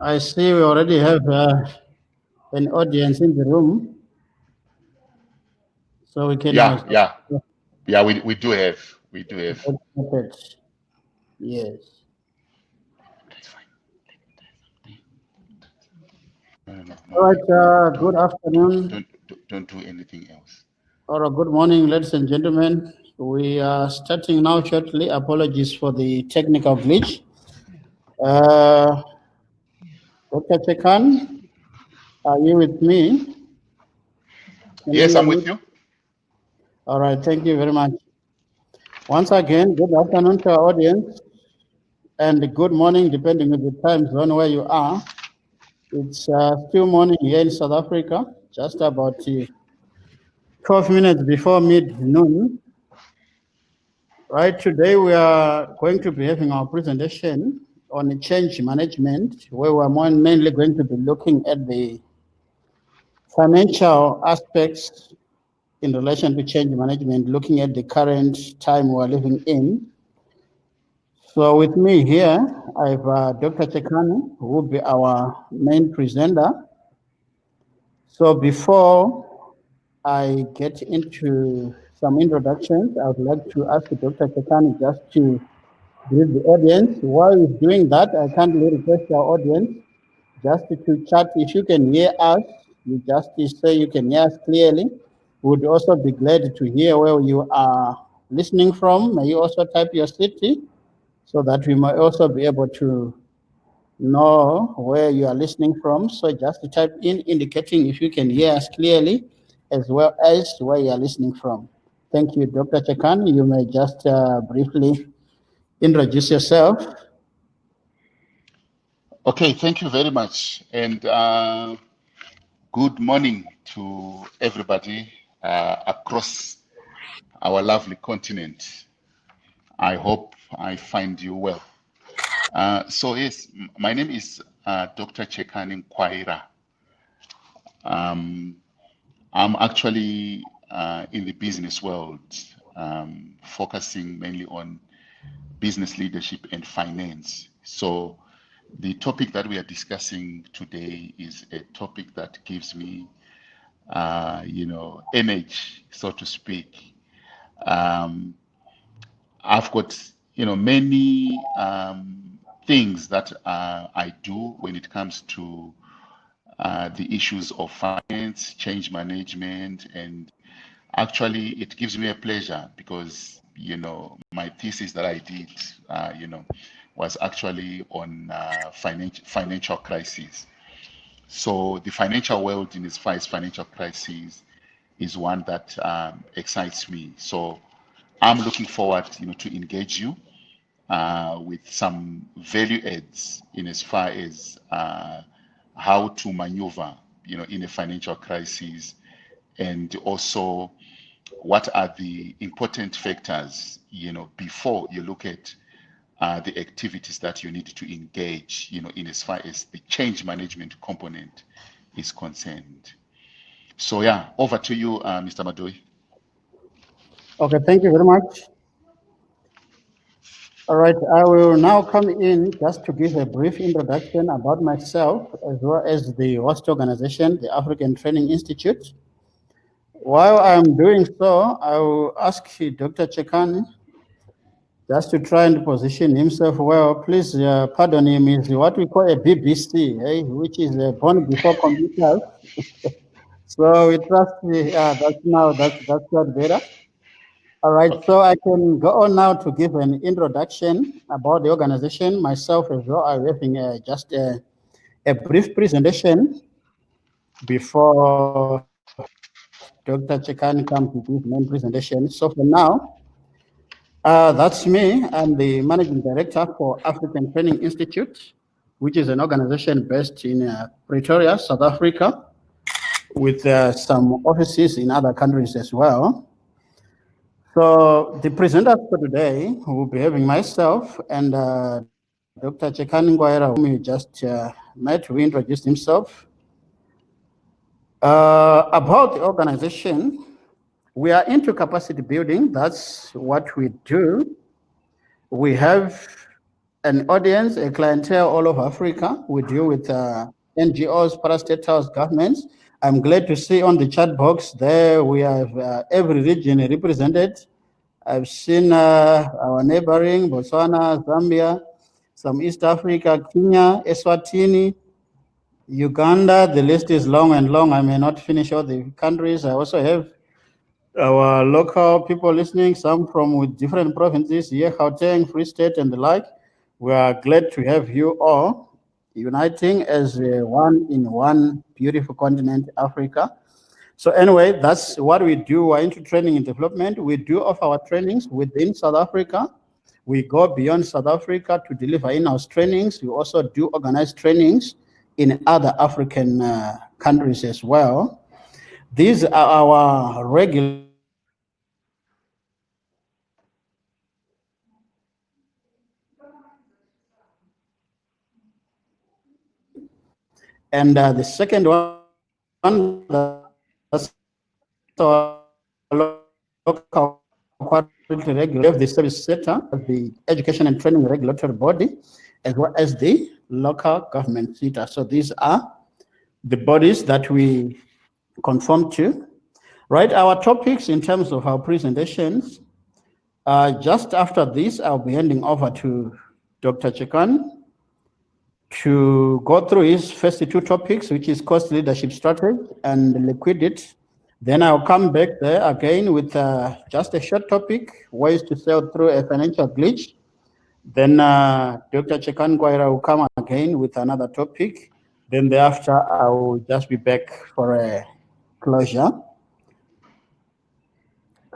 I see we already have an audience in the room, so we can Yeah, start yeah, yeah. We do have. We do have. started. Yes. That's fine. No, no, no, no. All right. Good Don't, afternoon don't do anything else. or good morning, ladies and gentlemen. We are starting now shortly. Apologies for the technical glitch. Uh, Dr. Chekan, are you with me? Can you Yes, hear I'm me? with you. All right. Thank you very much. Once again, good afternoon to our audience and good morning, depending on the time zone where you are. It's still morning here in South Africa, just about 12 minutes before mid-noon. Right, today we are going to be having our presentation on change management, where we're mainly going to be looking at the financial aspects in relation to change management, looking at the current time we're living in. So with me here, I have Dr. Chekani, who will be our main presenter. So before I get into some introductions, I would like to ask Dr. Chekani just to greet the audience. While he's doing that, I kindly request our audience just to chat. If you can hear us, you just say you can hear us clearly. We would also be glad to hear where you are listening from. May you also type your city so that we might also be able to know where you are listening from. So just type in indicating if you can hear us clearly as well as where you are listening from. Thank you, Dr. Chakan. You may just briefly introduce yourself. Okay, thank you very much, and good morning to everybody across our lovely continent. I hope I find you well. So yes, my name is Dr. Chekani Kwaira. I'm actually in the business world, focusing mainly on business leadership and finance. So the topic that we are discussing today is a topic that gives me, energy, so to speak. Um, I've got, many things that I do when it comes to the issues of finance, change management, and actually it gives me a pleasure because, my thesis that I did, was actually on financial crisis. So the financial world in its far as financial crisis is one that excites me. So I'm looking forward, to engage you with some value adds in as far as how to maneuver, in a financial crisis, and also what are the important factors, before you look at the activities that you need to engage, in as far as the change management component is concerned. So yeah, over to you, Mr. Madoi. Okay, thank you very much. All right, I will now come in just to give a brief introduction about myself as well as the host organization, the African Training Institute. While I'm doing so, I will ask Dr. Chekani just to try and position himself well. Please pardon him, is what we call a BBC, which is born before computers. So we trust me. Yeah, that's got better. All right, Okay. so I can go on now to give an introduction about the organization, myself as well. I'm having just a brief presentation before Dr. Chekan comes to give main presentation. So for now, that's me. I'm the managing director for African Training Institute, which is an organization based in Pretoria, South Africa, with some offices in other countries as well. So the presenters for today will be having myself and Dr. Chekan Ngwaira, whom you just met, who introduced himself. About the organization, we are into capacity building. That's what we do. We have an audience, a clientele all over Africa. We deal with NGOs, parastatals, governments. I'm glad to see on the chat box there we have every region represented. I've seen our neighboring Botswana, Zambia, some East Africa, Kenya, Eswatini, Uganda. The list is long and long. I may not finish all the countries. I also have our local people listening, some from with different provinces here, Gauteng, Free State, and the like. We are glad to have you all uniting as one in one beautiful continent, Africa. So anyway, that's what we do. We're into training and development. We do offer our trainings within South Africa. We go beyond South Africa to deliver in-house trainings. We also do organized trainings in other African countries as well. These are our regular and the second one, that's our local quality regulator. We have the service sector, the education and training regulatory body, as well as the local government sector. So these are the bodies that we conform to. Right, our topics in terms of our presentations. Just after this, I'll be handing over to Dr. Chekan to go through his first two topics, which is cost leadership strategy and liquidity. Then I'll come back there again with just a short topic, ways to sell through a financial glitch. Then Dr. Chekan Gwaira will come again with another topic. Then thereafter, I will just be back for a closure.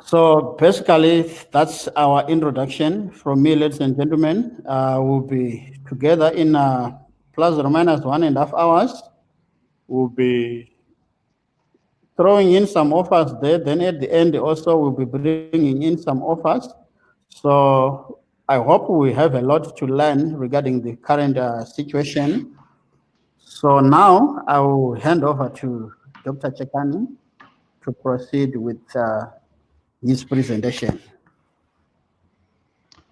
So basically, that's our introduction from me, ladies and gentlemen. We'll be together in plus or minus 1.5 hours. We'll be throwing in some offers there. Then at the end, also, we'll be bringing in some offers. So I hope we have a lot to learn regarding the current situation. So now I will hand over to Dr. Chekani to proceed with his presentation.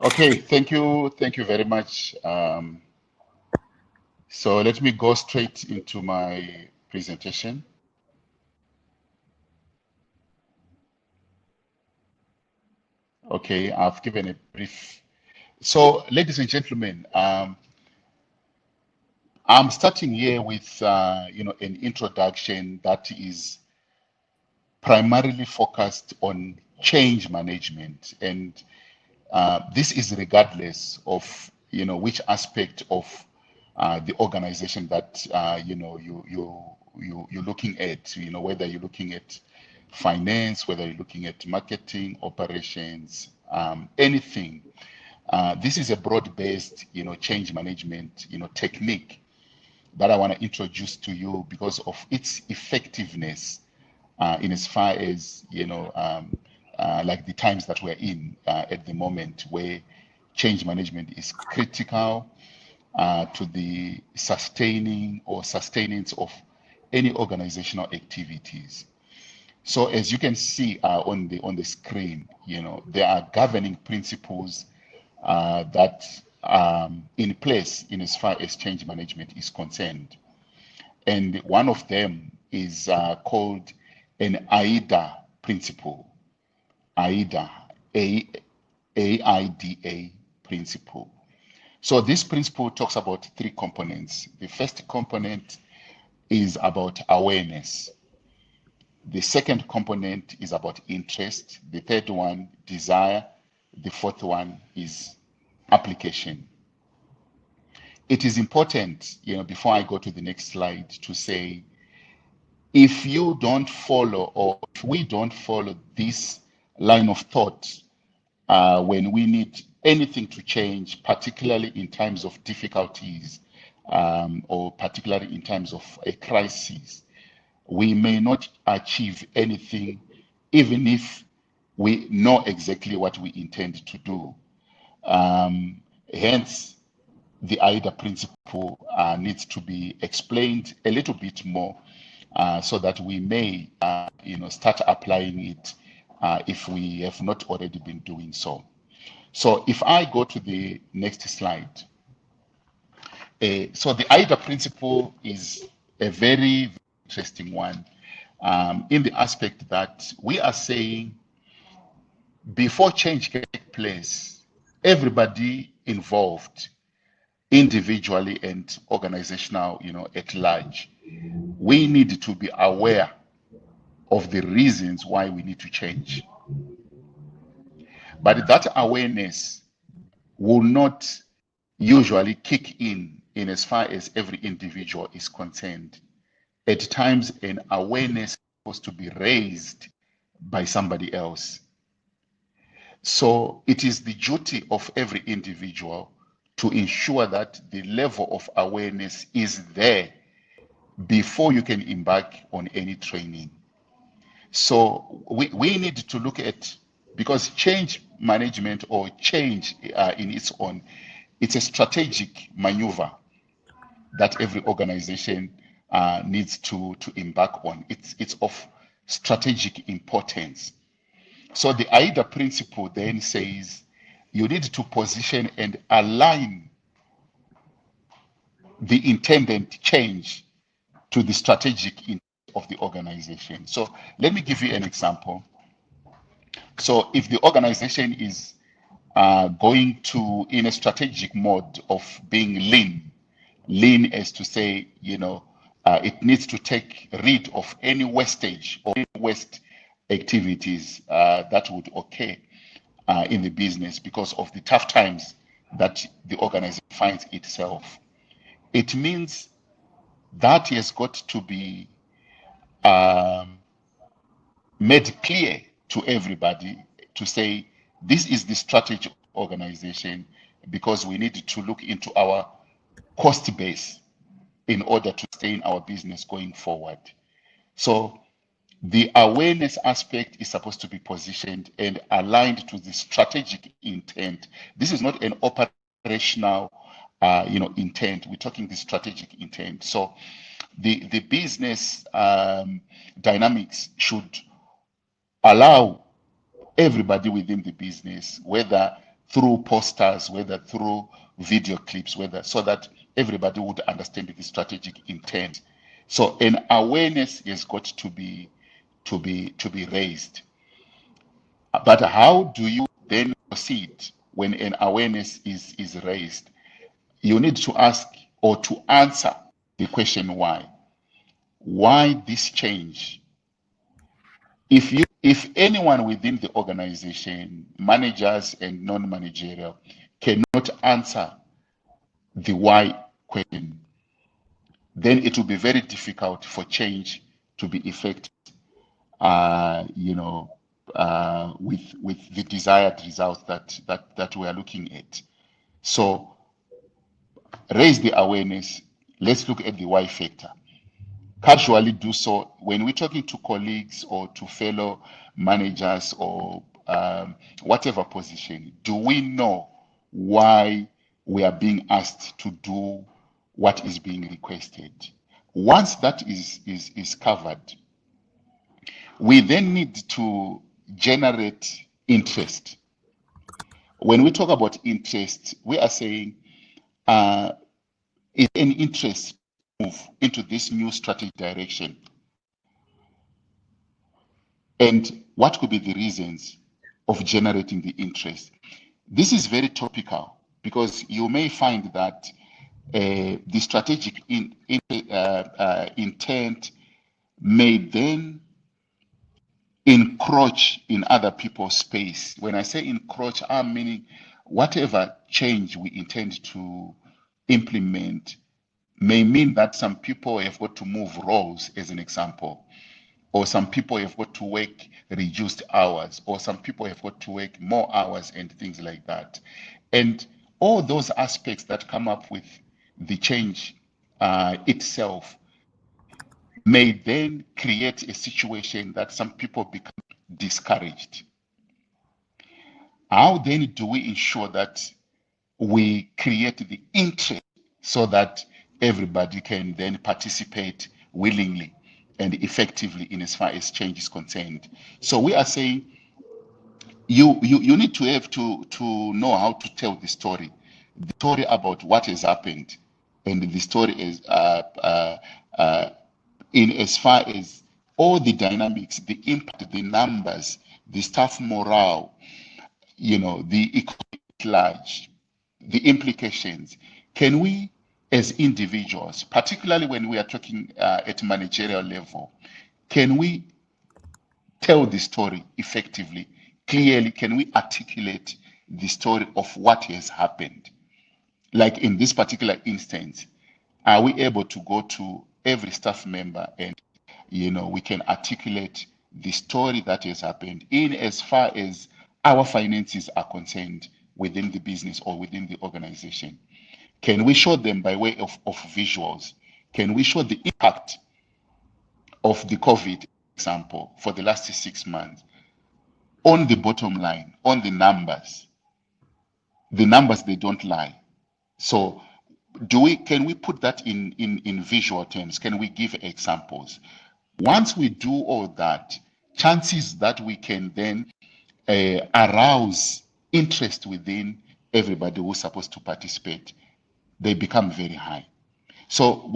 Okay, thank you very much. So let me go straight into my presentation. Okay, I've given a brief. So, ladies and gentlemen, I'm starting here with an introduction that is primarily focused on change management, and this is regardless of which aspect of the organization that you're looking at. Whether you're looking at finance, whether you're looking at marketing, operations, anything. This is a broad-based change management technique that I want to introduce to you because of its effectiveness in as far as like the times that we're in at the moment, where change management is critical to the sustaining or sustenance of any organizational activities. So as you can see on the screen, there are governing principles that in place in as far as change management is concerned. And one of them is called an AIDA principle. AIDA, AIDA principle. So this principle talks about three components. The first component is about awareness. The second component is about interest. The third one, desire. The fourth one is application. It is important, before I go to the next slide, to say, if you don't follow, or if we don't follow this line of thought, when we need anything to change, particularly in times of difficulties, or particularly in times of a crisis, we may not achieve anything, even if we know exactly what we intend to do. Hence, the AIDA principle needs to be explained a little bit more so that we may, start applying it if we have not already been doing so. So if I go to the next slide. So the AIDA principle is a very interesting one, in the aspect that we are saying before change can take place, everybody involved, individually and organizational, at large, we need to be aware of the reasons why we need to change. But that awareness will not usually kick in as far as every individual is concerned. At times, an awareness is supposed to be raised by somebody else. So it is the duty of every individual to ensure that the level of awareness is there before you can embark on any training. So we need to look at, because change management or change in its own, it's a strategic maneuver that every organization needs to embark on. It's of strategic importance. So the AIDA principle then says you need to position and align the intended change to the strategic intent of the organization. So let me give you an example. So if the organization is going to in a strategic mode of being lean as to say, it needs to take rid of any wastage or any waste activities that would occur in the business because of the tough times that the organization finds itself. It means that has got to be made clear to everybody to say this is the strategy of the organization because we need to look into our cost base in order to sustain our business going forward. So the awareness aspect is supposed to be positioned and aligned to the strategic intent. This is not an operational intent. We're talking the strategic intent. So the business dynamics should allow everybody within the business, whether through posters, whether through video clips, whether so that everybody would understand the strategic intent. So an awareness has got to be raised. But how do you then proceed when an awareness is raised? You need to ask or to answer the question why. Why this change? If anyone within the organization, managers and non-managerial, cannot answer the why question, then it will be very difficult for change to be effective, with the desired results that we are looking at. So raise the awareness. Let's look at the why factor. Casually do so when we're talking to colleagues or to fellow managers or whatever position. Do we know why we are being asked to do what is being requested? Once that is covered, we then need to generate interest. When we talk about interest, we are saying is an interest to move into this new strategic direction. And what could be the reasons of generating the interest? This is very topical because you may find that the strategic intent may then encroach in other people's space. When I say encroach, I'm meaning whatever change we intend to implement may mean that some people have got to move roles, as an example, or some people have got to work reduced hours, or some people have got to work more hours and things like that. And all those aspects that come up with the change itself may then create a situation that some people become discouraged. How then do we ensure that we create the interest so that everybody can then participate willingly and effectively in as far as change is concerned? So we are saying you need to have to know how to tell the story about what has happened and the story is in as far as all the dynamics, the impact, the numbers, the staff morale, the economy at large, the implications. Can we, as individuals, particularly when we are talking at managerial level, can we tell the story effectively, clearly? Can we articulate the story of what has happened? Like in this particular instance, are we able to go to every staff member and we can articulate the story that has happened in as far as our finances are concerned within the business or within the organization? Can we show them by way of visuals? Can we show the impact of the COVID example for the last 6 months on the bottom line, on the numbers? The numbers, they don't lie. So can we put that in visual terms? Can we give examples? Once we do all that, chances that we can then arouse interest within everybody who's supposed to participate, they become very high. So,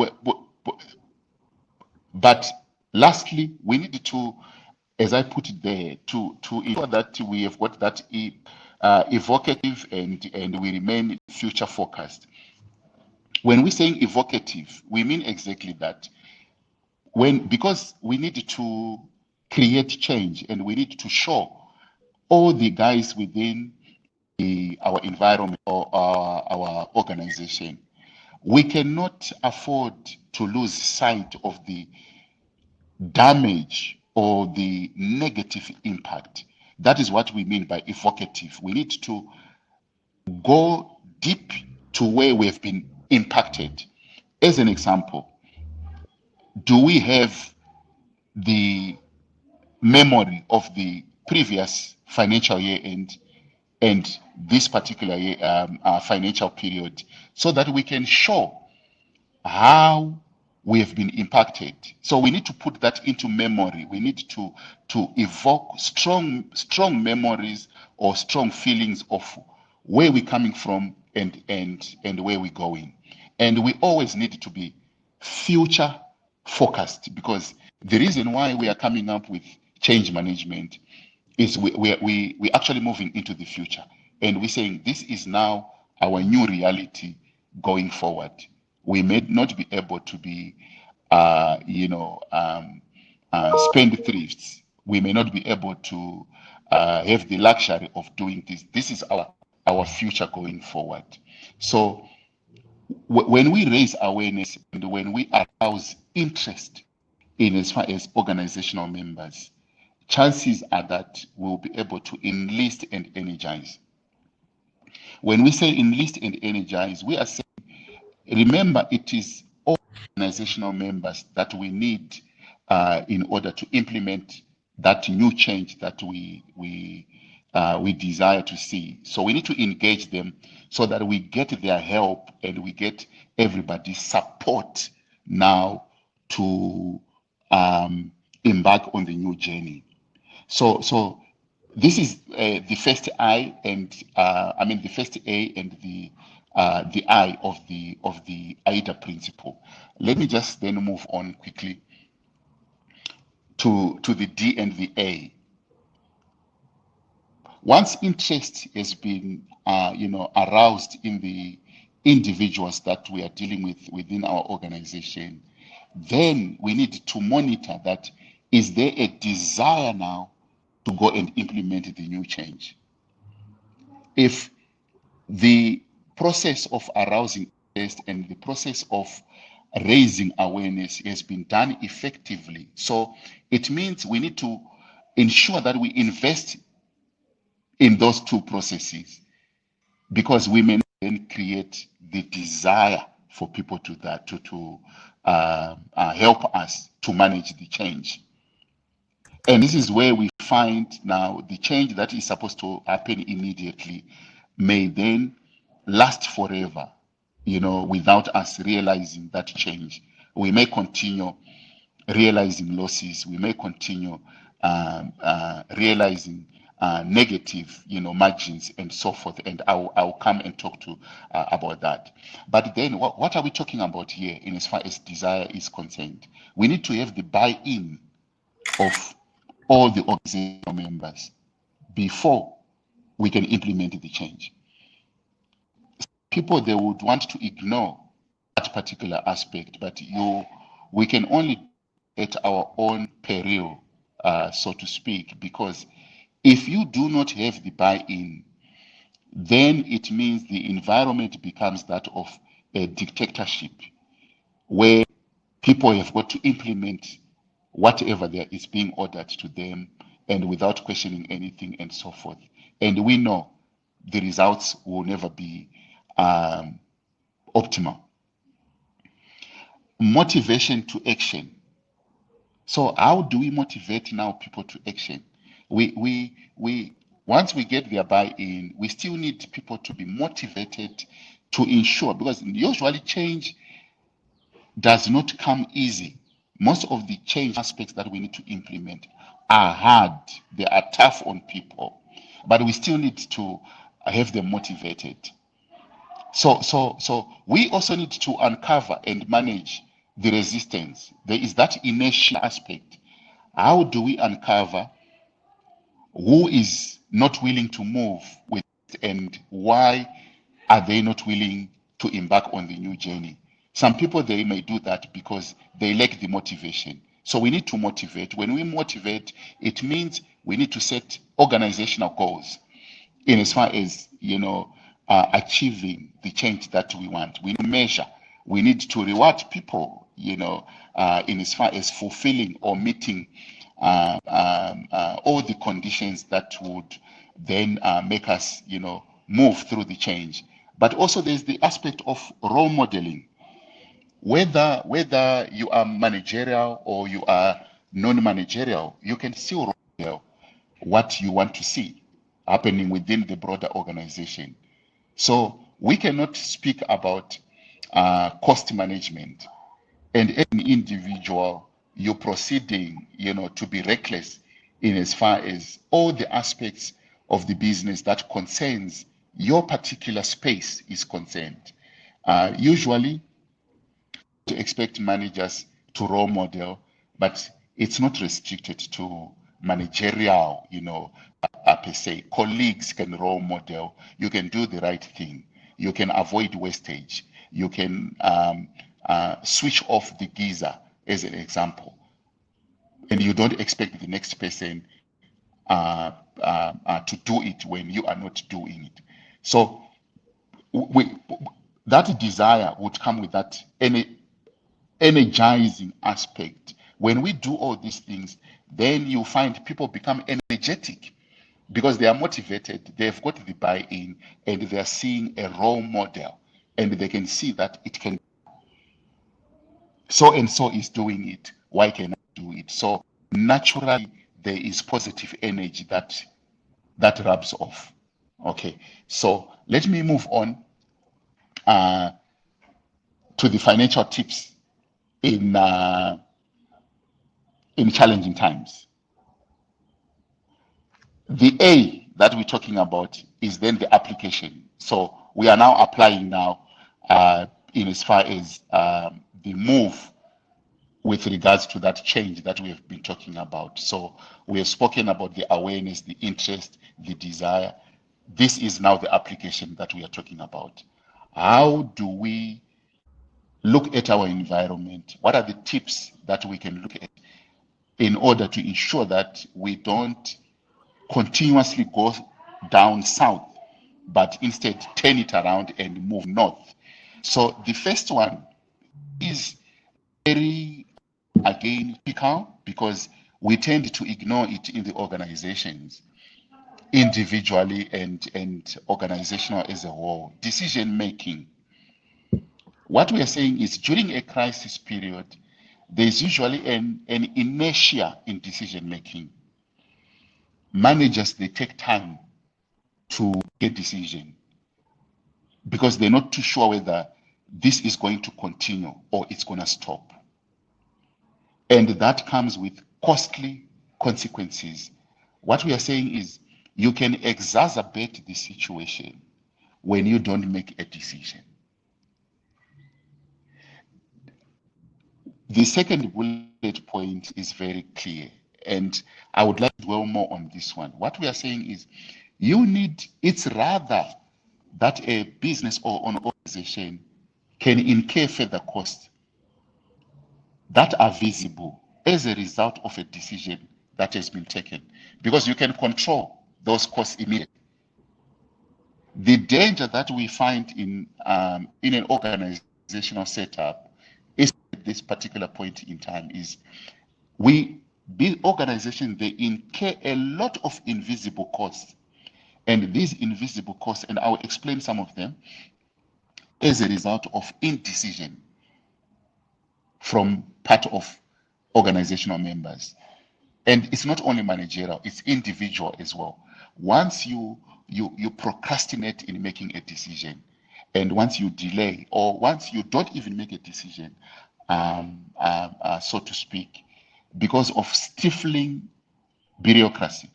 but lastly, we need to, as I put it there, to ensure that we have got that evocative and we remain future focused. When we're saying evocative, we mean exactly that. Because we need to create change and we need to show all the guys within our environment or our organization, we cannot afford to lose sight of the damage or the negative impact. That is what we mean by evocative. We need to go deep to where we have been impacted. As an example, do we have the memory of the previous financial year and this particular year, financial period, so that we can show how we have been impacted? So we need to put that into memory. We need to evoke strong memories or strong feelings of where we're coming from and where we're going. And we always need to be future focused, because the reason why we are coming up with change management is we actually moving into the future, and we're saying this is now our new reality going forward. We may not be able to be spendthrifts. We may not be able to have the luxury of doing this. This is our future going forward. So when we raise awareness and when we arouse interest in as far as organizational members, chances are that we'll be able to enlist and energize. When we say enlist and energize, we are saying, remember, it is all organizational members that we need in order to implement that new change that we desire to see. So we need to engage them so that we get their help and we get everybody's support now to embark on the new journey. So this is the first I and the first A and the I of the AIDA principle. Let me just then move on quickly to the D and the A. Once interest has been aroused in the individuals that we are dealing with within our organization, then we need to monitor that. Is there a desire now to go and implement the new change? If the process of arousing interest and the process of raising awareness has been done effectively, so it means we need to ensure that we invest in those two processes, because we may then create the desire for people to help us to manage the change. And this is where we find now the change that is supposed to happen immediately may then last forever, without us realizing that change. We may continue realizing losses. We may continue realizing negative, margins and so forth. And I'll come and talk to about that. But then what are we talking about here in as far as desire is concerned? We need to have the buy-in of all the organizational members before we can implement the change. People, they would want to ignore that particular aspect, but we can only at our own peril, so to speak, because if you do not have the buy-in, then it means the environment becomes that of a dictatorship where people have got to implement whatever there is being ordered to them and without questioning anything and so forth. And we know the results will never be optimal. Motivation to action. So how do we motivate now people to action? We once we get their buy-in, we still need people to be motivated to ensure, because usually change does not come easy. Most of the change aspects that we need to implement are hard. They are tough on people, but we still need to have them motivated. So we also need to uncover and manage the resistance. There is that inertia aspect. How do we uncover who is not willing to move with it, and why are they not willing to embark on the new journey? Some people, they may do that because they lack the motivation. So we need to motivate. When we motivate, it means we need to set organizational goals in as far as achieving the change that we want. We need to measure. We need to reward people, in as far as fulfilling or meeting all the conditions that would then make us, move through the change. But also there's the aspect of role modeling. Whether you are managerial or you are non-managerial, you can still role model what you want to see happening within the broader organization. So we cannot speak about cost management and as an individual, you're proceeding, to be reckless in as far as all the aspects of the business that concerns your particular space is concerned. Usually, to expect managers to role model, but it's not restricted to managerial, per se. Colleagues can role model. You can do the right thing. You can avoid wastage. You can switch off the geyser, as an example. And you don't expect the next person to do it when you are not doing it. So that desire would come with that energizing aspect. When we do all these things, then you find people become energetic because they are motivated, they've got the buy-in, and they are seeing a role model, and they can see that it can. So and so is doing it. Why can I do it? So naturally, there is positive energy that rubs off. Okay, so let me move on to the financial tips in challenging times. The A that we're talking about is then the application. So we are now applying now in as far as the move with regards to that change that we have been talking about. So we have spoken about the awareness, the interest, the desire. This is now the application that we are talking about. How do we look at our environment? What are the tips that we can look at in order to ensure that we don't continuously go down south, but instead turn it around and move north? So the first one is very, again, critical because we tend to ignore it in the organizations, individually and organizational as a whole. Decision making. What we are saying is during a crisis period, there's usually an inertia in decision making. Managers, they take time to get decision because they're not too sure whether this is going to continue or it's going to stop. And that comes with costly consequences. What we are saying is you can exacerbate the situation when you don't make a decision. The second bullet point is very clear, and I would like to dwell more on this one. What we are saying is it's rather that a business or an organization can incur further costs that are visible as a result of a decision that has been taken, because you can control those costs immediately. The danger that we find in an organizational setup is at this particular point in time is organizations, they incur a lot of invisible costs, and these invisible costs, and I'll explain some of them, as a result of indecision from part of organizational members. And it's not only managerial, it's individual as well. Once you procrastinate in making a decision, and once you delay, or once you don't even make a decision, so to speak, because of stifling bureaucracy,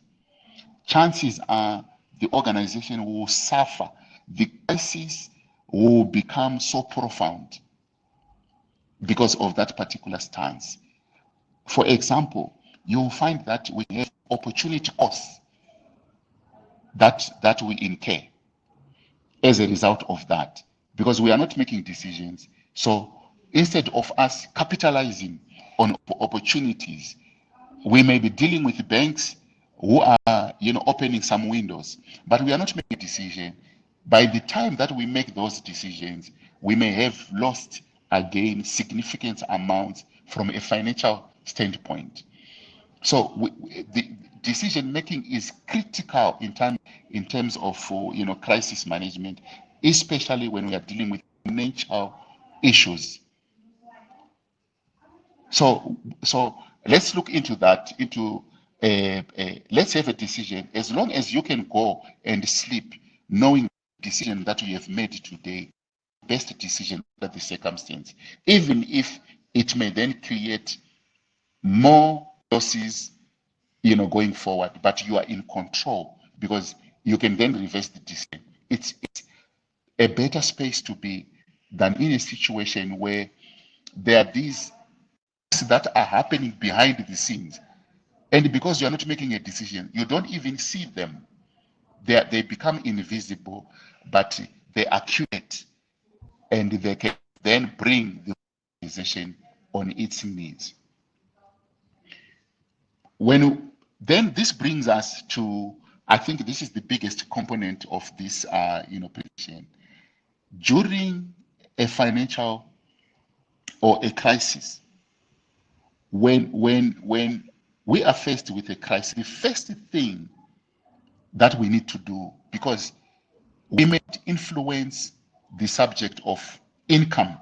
chances are the organization will suffer. The crisis will become so profound because of that particular stance. For example, you'll find that we have opportunity costs that we incur as a result of that, because we are not making decisions. So instead of us capitalizing on opportunities, we may be dealing with banks who are, opening some windows, but we are not making a decision. By the time that we make those decisions, we may have lost again significant amounts from a financial standpoint. So the decision making is critical in terms of crisis management, especially when we are dealing with financial issues. So let's look into that. Let's have a decision. As long as you can go and sleep, knowing the decision that you have made today, best decision under the circumstance, even if it may then create more losses, going forward, but you are in control because you can then reverse the decision. It's a better space to be than in a situation where there are these that are happening behind the scenes, and because you're not making a decision, you don't even see them. They become invisible, but they accumulate, and they can then bring the organization on its knees. Then this brings us to, I think this is the biggest component of this presentation. During a financial or a crisis, when we are faced with a crisis, the first thing that we need to do, because we may influence the subject of income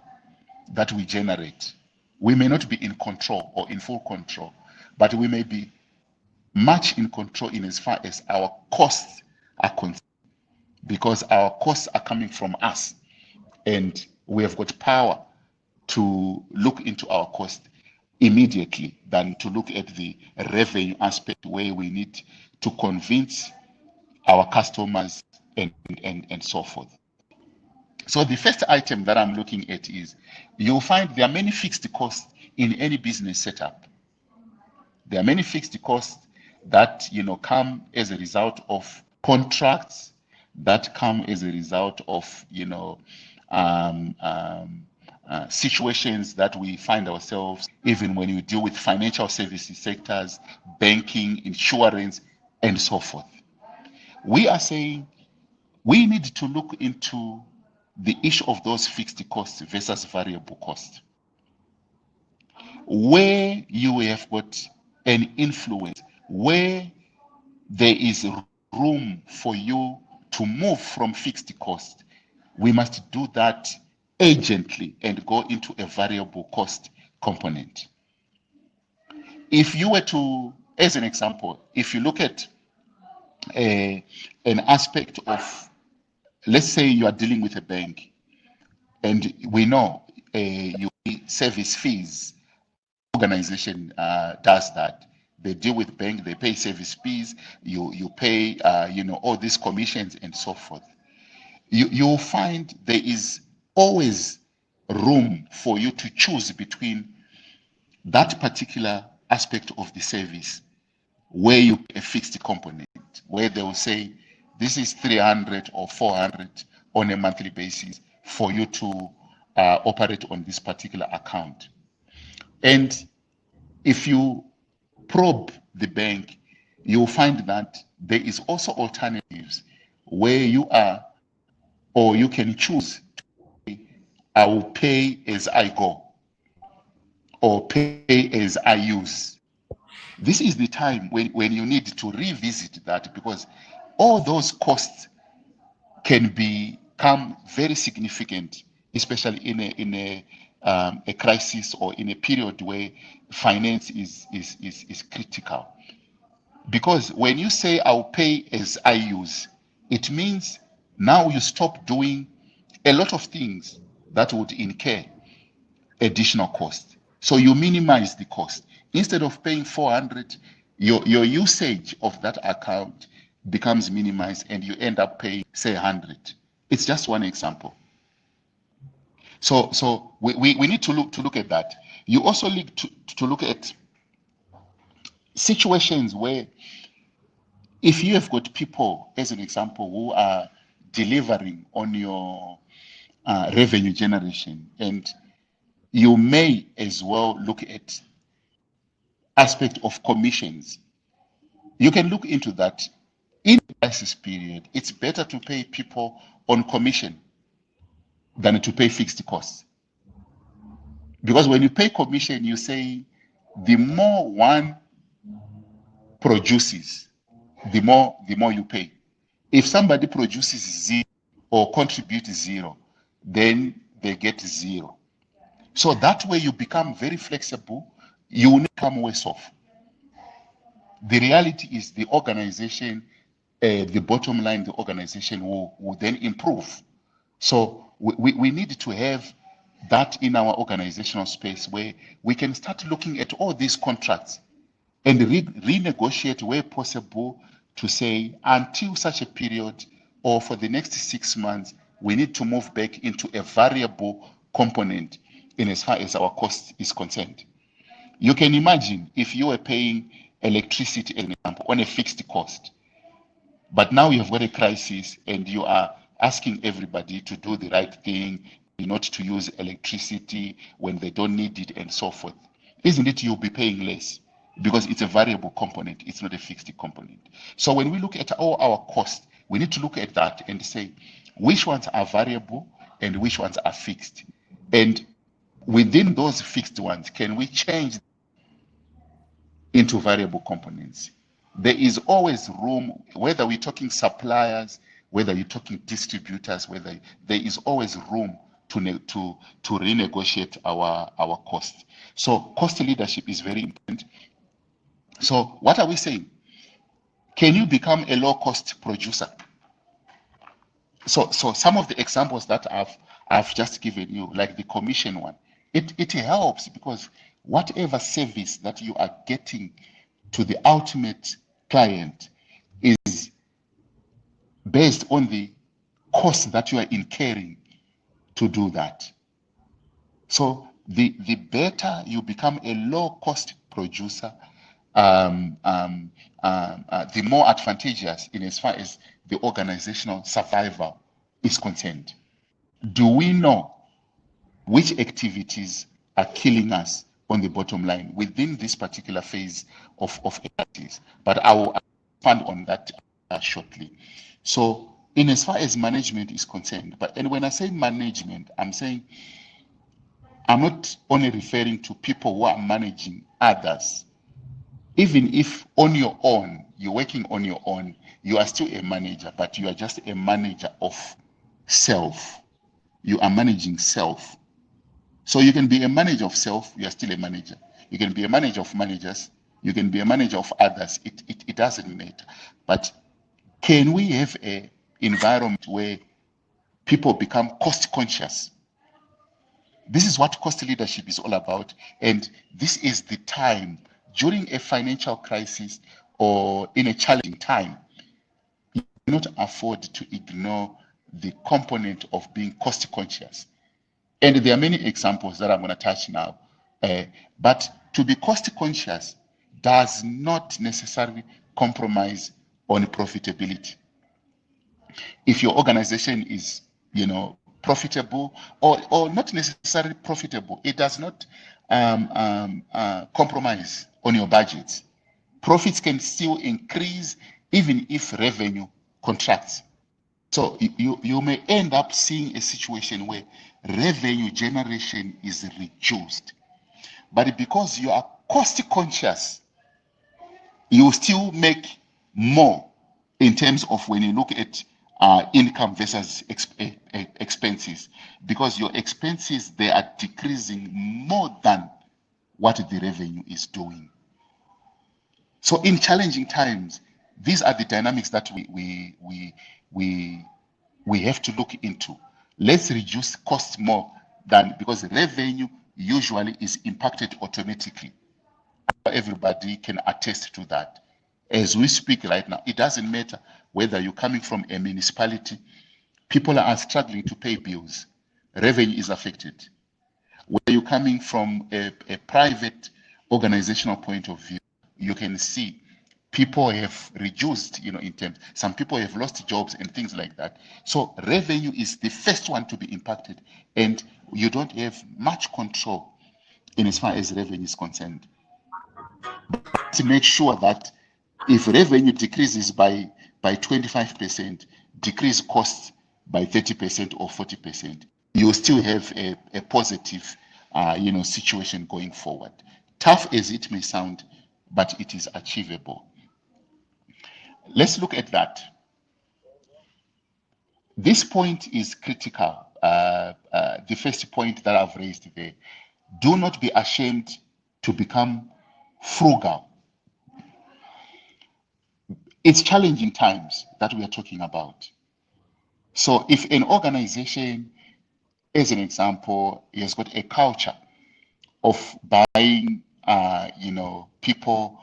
that we generate. We may not be in control or in full control, but we may be much in control in as far as our costs are concerned, because our costs are coming from us, and we have got power to look into our cost immediately than to look at the revenue aspect, where we need to convince our customers and so forth. So the first item that I'm looking at is, you'll find there are many fixed costs in any business setup. There are many fixed costs that come as a result of contracts, that come as a result of situations that we find ourselves, even when you deal with financial services sectors, banking, insurance, and so forth. We are saying we need to look into the issue of those fixed costs versus variable costs, where you have got an influence, where there is room for you to move from fixed cost. We must do that urgently and go into a variable cost component. If you were to, as an example, if you look at an aspect of, let's say you are dealing with a bank, and we know you service fees, organization does that. They deal with bank, they pay service fees, you pay all these commissions and so forth. You'll find there is always room for you to choose between that particular aspect of the service where you pay a fixed component, where they will say this is 300 or 400 on a monthly basis for you to operate on this particular account. And if you probe the bank, you'll find that there is also alternatives where you are, or you can choose, I will pay as I go or pay as I use. This is the time when you need to revisit that, because all those costs can become very significant, especially in a crisis or in a period where finance is critical. Because when you say I'll pay as I use, it means now you stop doing a lot of things that would incur additional cost. So you minimize the cost. Instead of paying 400, your usage of that account becomes minimized and you end up paying, say, 100. It's just one example. So we need to look at that. You also need to look at situations where, if you have got people, as an example, who are delivering on your revenue generation, and you may as well look at aspect of commissions. You can look into that. In the crisis period, it's better to pay people on commission than to pay fixed costs. Because when you pay commission, you say the more one produces, the more you pay. If somebody produces zero or contributes zero, then they get zero. So that way you become very flexible, you will not come worse off. The reality is the organization, the bottom line, the organization will then improve. So we need to have that in our organizational space, where we can start looking at all these contracts and renegotiate where possible, to say until such a period or for the next 6 months, we need to move back into a variable component in as far as our cost is concerned. You can imagine if you were paying electricity, as an example, on a fixed cost, but now you have got a crisis and you are asking everybody to do the right thing, not to use electricity when they don't need it and so forth. Isn't it you'll be paying less? Because it's a variable component, it's not a fixed component. So when we look at all our costs, we need to look at that and say which ones are variable and which ones are fixed. And within those fixed ones, can we change into variable components? There is always room, whether we're talking suppliers, whether you're talking distributors, whether there is always room to renegotiate our cost. So cost leadership is very important. So what are we saying? Can you become a low cost producer? So some of the examples that I've just given you, like the commission one, it helps, because whatever service that you are getting to the ultimate client is based on the cost that you are incurring to do that. So the better you become a low cost producer, the more advantageous in as far as the organizational survival is concerned. Do we know which activities are killing us on the bottom line within this particular phase of activities? But I will expand on that shortly. So in as far as management is concerned, and when I say management, I'm saying I'm not only referring to people who are managing others. Even if on your own, you're working on your own, you are still a manager, but you are just a manager of self. You are managing self. So you can be a manager of self, you are still a manager. You can be a manager of managers, you can be a manager of others. It doesn't matter. But can we have an environment where people become cost conscious? This is what cost leadership is all about. And this is the time during a financial crisis or in a challenging time, you cannot afford to ignore the component of being cost conscious. And there are many examples that I'm going to touch now. But to be cost conscious does not necessarily compromise on profitability. If your organization is, profitable or not necessarily profitable, it does not compromise on your budgets. Profits can still increase even if revenue contracts. So you may end up seeing a situation where revenue generation is reduced, but because you are cost conscious, you still make more in terms of when you look at income versus expenses, because your expenses, they are decreasing more than what the revenue is doing. So in challenging times, these are the dynamics that we have to look into. Let's reduce costs more than, because revenue usually is impacted automatically. Everybody can attest to that. As we speak right now, it doesn't matter whether you're coming from a municipality, people are struggling to pay bills, revenue is affected. Whether you're coming from a private organizational point of view, you can see people have reduced, in terms, some people have lost jobs and things like that. So revenue is the first one to be impacted, and you don't have much control in as far as revenue is concerned. But to make sure that if revenue decreases by 25%, decrease costs by 30% or 40%, you still have a positive situation going forward. Tough as it may sound, but it is achievable. Let's look at that. This point is critical. The first point that I've raised there. Do not be ashamed to become frugal. It's challenging times that we are talking about. So if an organization, as an example, has got a culture of buying, people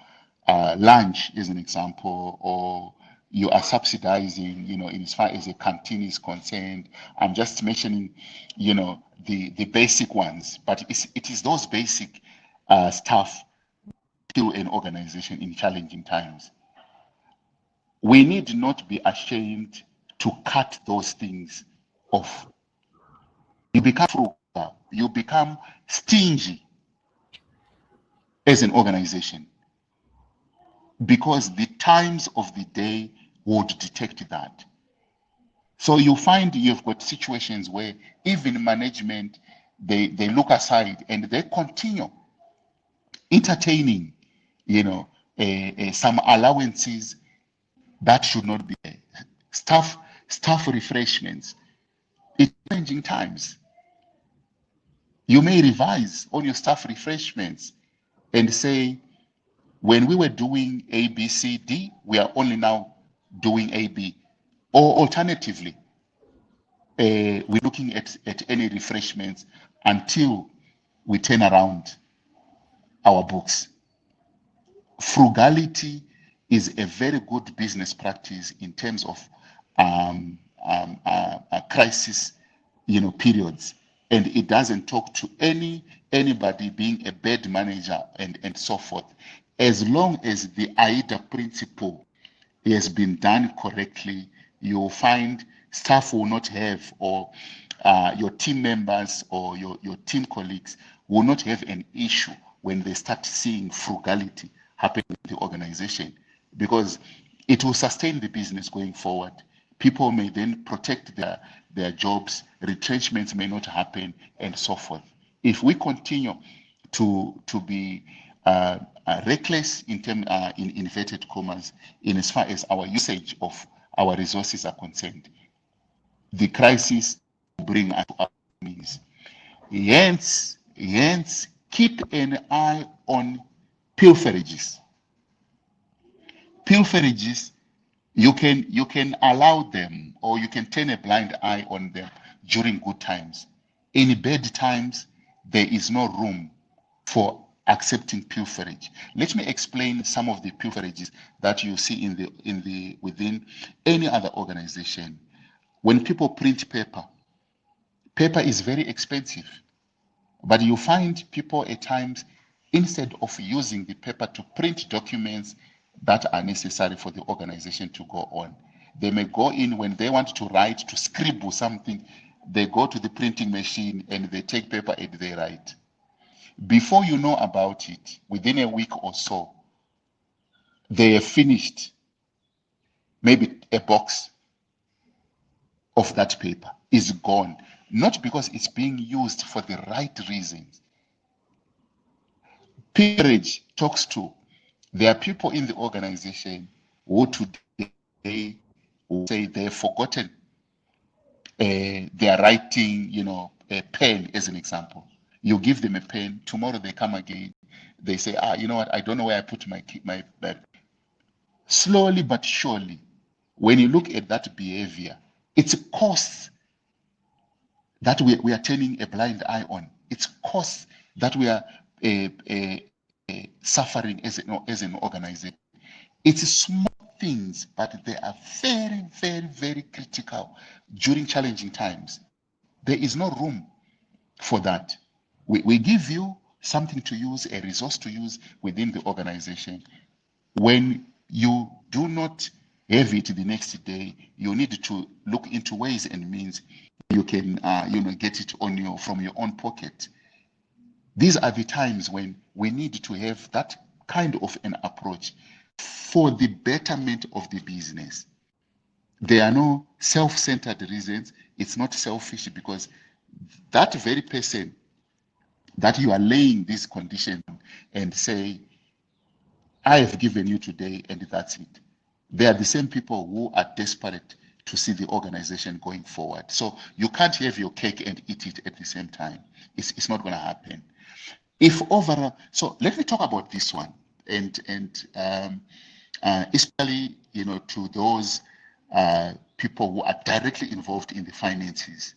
lunch, as an example, or you are subsidizing, in as far as a canteen is concerned. I'm just mentioning, the basic ones, but it is those basic stuff to an organization in challenging times. We need not be ashamed to cut those things off. You become frugal, you become stingy as an organization, because the times of the day would detect that. So you find you've got situations where even management, they look aside and they continue entertaining, some allowances that should not be there. Staff refreshments. It's changing times. You may revise on your staff refreshments and say, when we were doing A, B, C, D, we are only now doing A, B. Or alternatively, we're looking at any refreshments until we turn around our books. Frugality is a very good business practice in terms of crisis, periods, and it doesn't talk to anybody being a bad manager and so forth. As long as the AIDA principle has been done correctly, you'll find staff will not have, or your team members or your team colleagues will not have an issue when they start seeing frugality happen in the organization, because it will sustain the business going forward. People may then protect their jobs, retrenchments may not happen, and so forth. If we continue to be reckless in inverted commas, in as far as our usage of our resources are concerned, the crisis will bring us to our knees. Hence, keep an eye on pilferages. Pilferages, you can allow them, or you can turn a blind eye on them during good times. In bad times, there is no room for accepting pilferage. Let me explain some of the pilferages that you see within any other organization. When people print paper, paper is very expensive, but you find people at times, instead of using the paper to print documents that are necessary for the organization to go on, they may go in when they want to write, to scribble something, they go to the printing machine and they take paper and they write. Before you know about it, within a week or so, they have finished maybe a box of that paper is gone, not because it's being used for the right reasons. Peerage talks to, there are people in the organization who today will say they've forgotten their writing, a pen as an example. You give them a pen, tomorrow they come again, they say, you know what, I don't know where I put my slowly but surely, when you look at that behavior, it's costs that we are turning a blind eye on. It's costs that we are suffering as an organization. It's small things, but they are very, very, very critical during challenging times. There is no room for that. We give you something to use, a resource to use within the organization. When you do not have it the next day, you need to look into ways and means you can get it from your own pocket. These are the times when we need to have that kind of an approach for the betterment of the business. There are no self-centered reasons. It's not selfish, because that very person that you are laying this condition and say, I have given you today and that's it. They are the same people who are desperate to see the organization going forward. So you can't have your cake and eat it at the same time. It's not going to happen. If overall, so let me talk about this one, and especially to those people who are directly involved in the finances.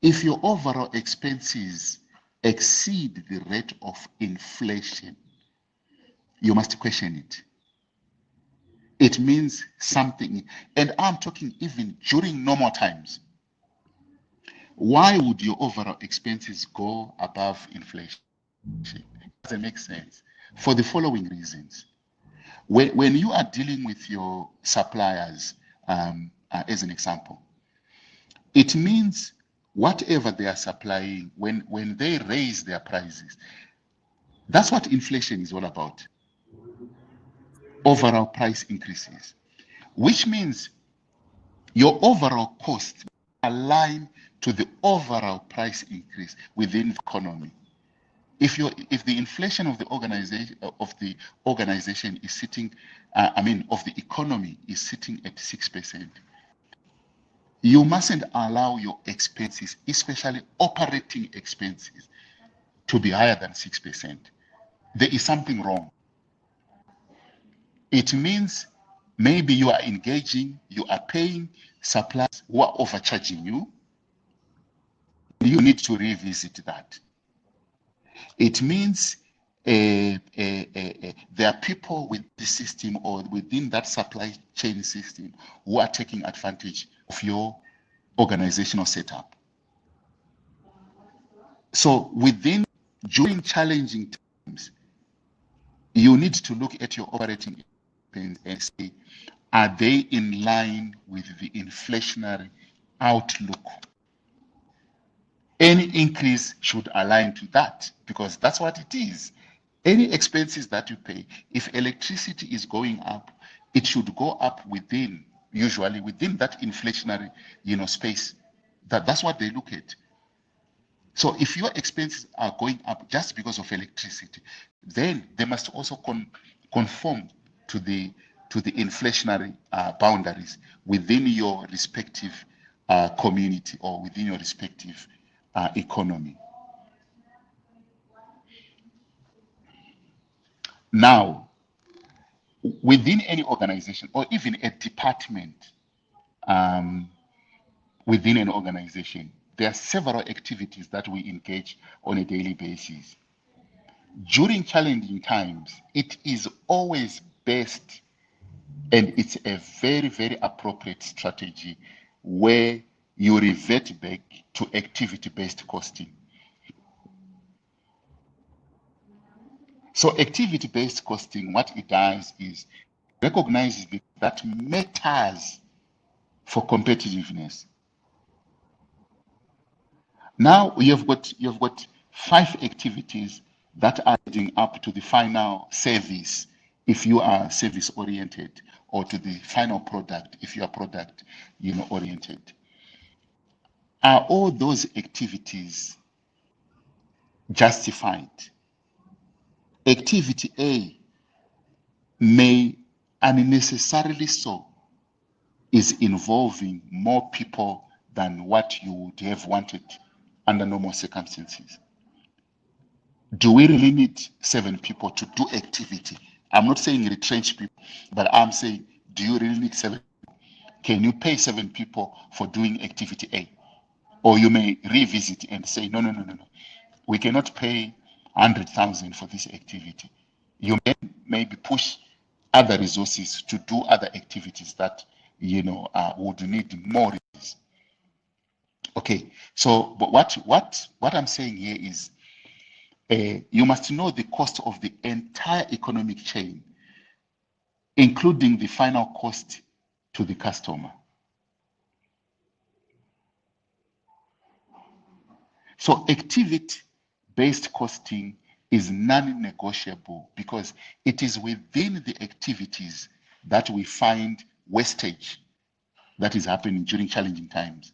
If your overall expenses exceed the rate of inflation, you must question it. It means something, and I'm talking even during normal times. Why would your overall expenses go above inflation? It doesn't make sense for the following reasons. When you are dealing with your suppliers, as an example, it means whatever they are supplying, when they raise their prices, that's what inflation is all about. Overall price increases, which means your overall cost align to the overall price increase within the economy. If the inflation of the organization is sitting, of the economy is sitting at 6%, you mustn't allow your expenses, especially operating expenses, to be higher than 6%. There is something wrong. It means maybe you are paying suppliers who are overcharging you. You need to revisit that. It means there are people with the system or within that supply chain system who are taking advantage of your organizational setup. So during challenging times, you need to look at your operating expenses and say, are they in line with the inflationary outlook? Any increase should align to that, because that's what it is. Any expenses that you pay, if electricity is going up, it should go up usually within that inflationary space. That's what they look at. So if your expenses are going up just because of electricity, then they must also conform to the inflationary boundaries within your respective community or within your respective economy. Now, within any organization or even a department within an organization, there are several activities that we engage on a daily basis. During challenging times, it is always best, and it's a very, very appropriate strategy where you revert back to activity-based costing. So activity-based costing, what it does is recognizes that matters for competitiveness. Now you've got 5 activities that are adding up to the final service if you are service oriented, or to the final product if you are product oriented. Are all those activities justified? Activity A may unnecessarily so is involving more people than what you would have wanted under normal circumstances. Do we really need 7 people to do activity? I'm not saying retrench people, but I'm saying, do you really need 7? Can you pay 7 people for doing activity A? Or you may revisit and say, no. We cannot pay 100,000 for this activity. You may maybe push other resources to do other activities that would need more resources. Okay, so but what I'm saying here is you must know the cost of the entire economic chain, including the final cost to the customer. So activity-based costing is non-negotiable because it is within the activities that we find wastage that is happening during challenging times.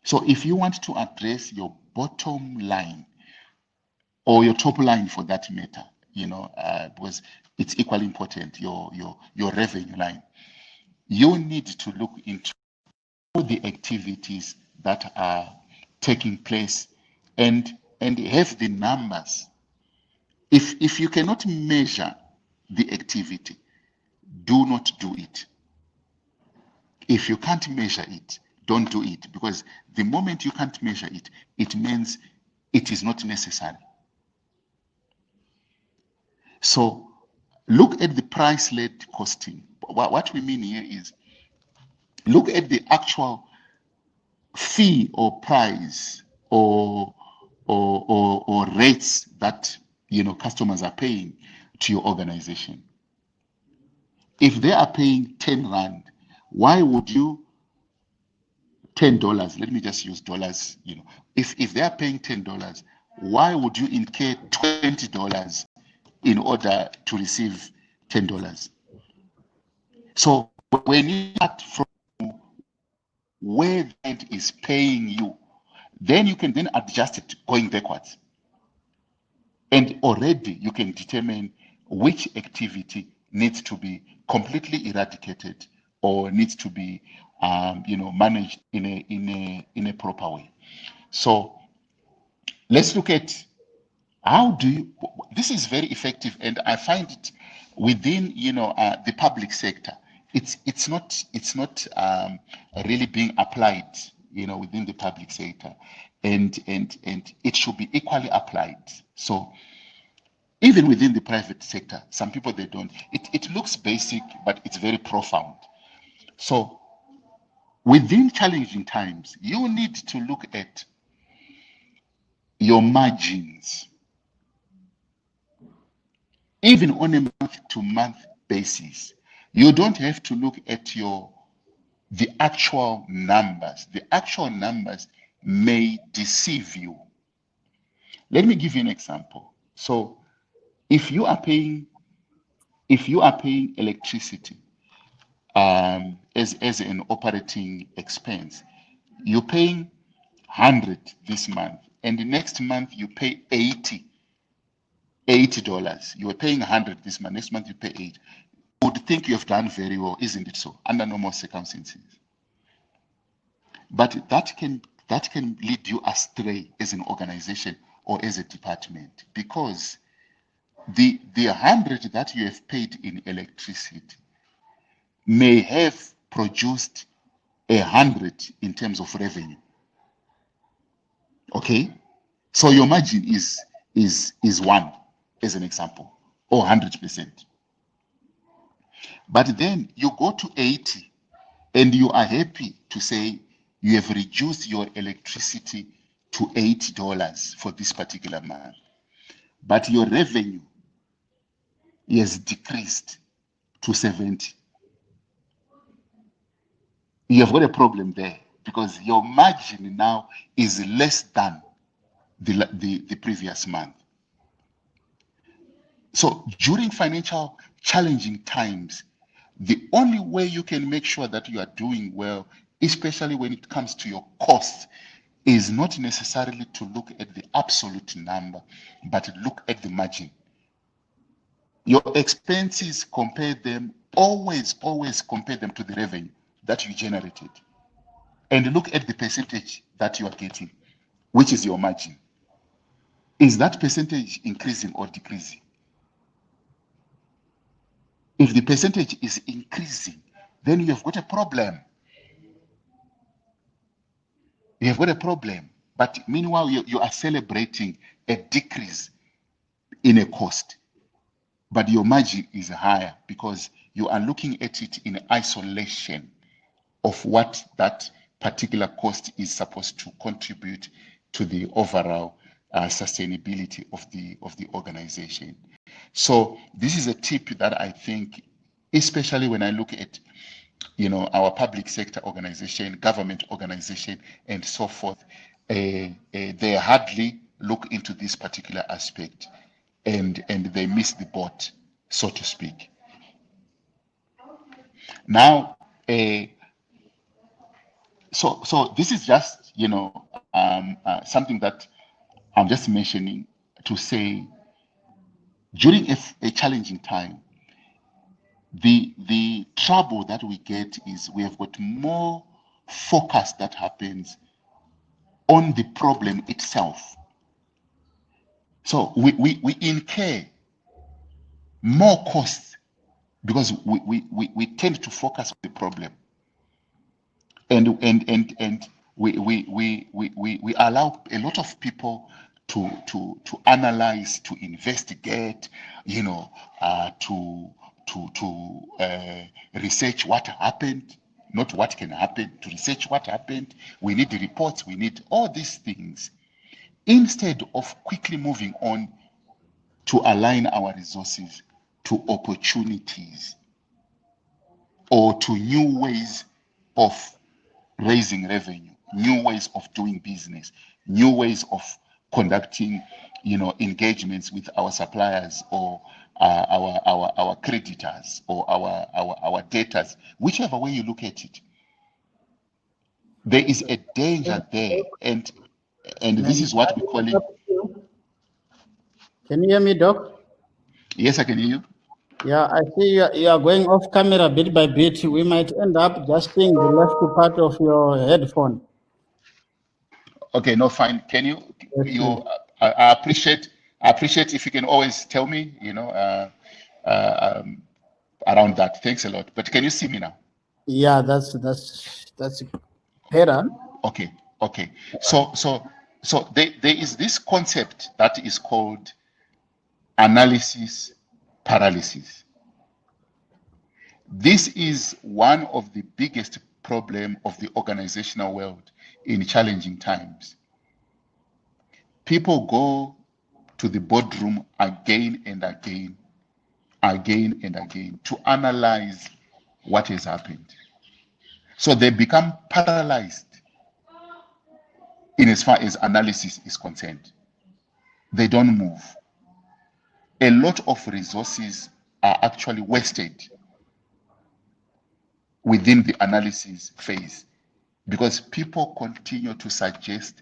So if you want to address your bottom line, or your top line for that matter, because it's equally important, your revenue line, you need to look into all the activities that are taking place and have the numbers. If you cannot measure the activity, do not do it. If you can't measure it, don't do it, because the moment you can't measure it, it means it is not necessary. So look at the price-led costing. What we mean here is look at the actual fee or price or rates that customers are paying to your organization. If they are paying 10 rand, why would you $10? Let me just use dollars. If they are paying $10, why would you incur $20 in order to receive $10? So when you start from where that is paying you, then you can then adjust it going backwards. And already you can determine which activity needs to be completely eradicated or needs to be managed in a proper way. So let's look at how do you. This is very effective, and I find it within the public sector. It's not really being applied within the public sector, and it should be equally applied. So even within the private sector, some people they don't. It looks basic, but it's very profound. So within challenging times, you need to look at your margins, even on a month-to-month basis. You don't have to look at the actual numbers. The actual numbers may deceive you. Let me give you an example. So if you are paying electricity as an operating expense, you're paying 100 this month, and the next month you pay $80. You were paying 100 this month, next month you pay 8. You would think you have done very well, isn't it so, under normal circumstances? But that can lead you astray as an organization or as a department, because the 100 that you have paid in electricity may have produced 100 in terms of revenue. Okay, so your margin is is 1, as an example, or 100%. But then you go to 80 and you are happy to say you have reduced your electricity to $80 for this particular month, but your revenue has decreased to 70. You have got a problem there because your margin now is less than the previous month. So during financial challenging times, the only way you can make sure that you are doing well, especially when it comes to your costs, is not necessarily to look at the absolute number, but look at the margin. Your expenses, compare them, always compare them to the revenue that you generated. And look at the percentage that you are getting, which is your margin. Is that percentage increasing or decreasing? If the percentage is increasing, then you have got a problem. You have got a problem. But meanwhile, you are celebrating a decrease in a cost. But your margin is higher because you are looking at it in isolation of what that particular cost is supposed to contribute to the overall sustainability of the organization. So this is a tip that I think, especially when I look at our public sector organization, government organization, and so forth, they hardly look into this particular aspect, and they miss the boat, so to speak. Now, so this is just something that I'm just mentioning to say during a challenging time, the trouble that we get is we have got more focus that happens on the problem itself. So we incur more costs because we tend to focus on the problem, and we allow a lot of people to analyze, to investigate, to research what happened, not what can happen, to research what happened. We need the reports, we need all these things, instead of quickly moving on to align our resources to opportunities or to new ways of raising revenue, new ways of doing business, new ways of conducting, engagements with our suppliers or our creditors or our debtors, whichever way you look at it. There is a danger there, and this is what we call it. Can you hear me, Doc? Yes, I can hear you. Yeah, I see you are going off camera bit by bit. We might end up just seeing the left part of your headphone. Okay, no, fine. Can you? Yes, I appreciate if you can always tell me, around that. Thanks a lot. But can you see me now? yeah, that's better. Okay. So there is this concept that is called analysis paralysis. This is one of the biggest problem of the organizational world in challenging times. People go to the boardroom again and again to analyze what has happened. So they become paralyzed in as far as analysis is concerned. They don't move. A lot of resources are actually wasted within the analysis phase because people continue to suggest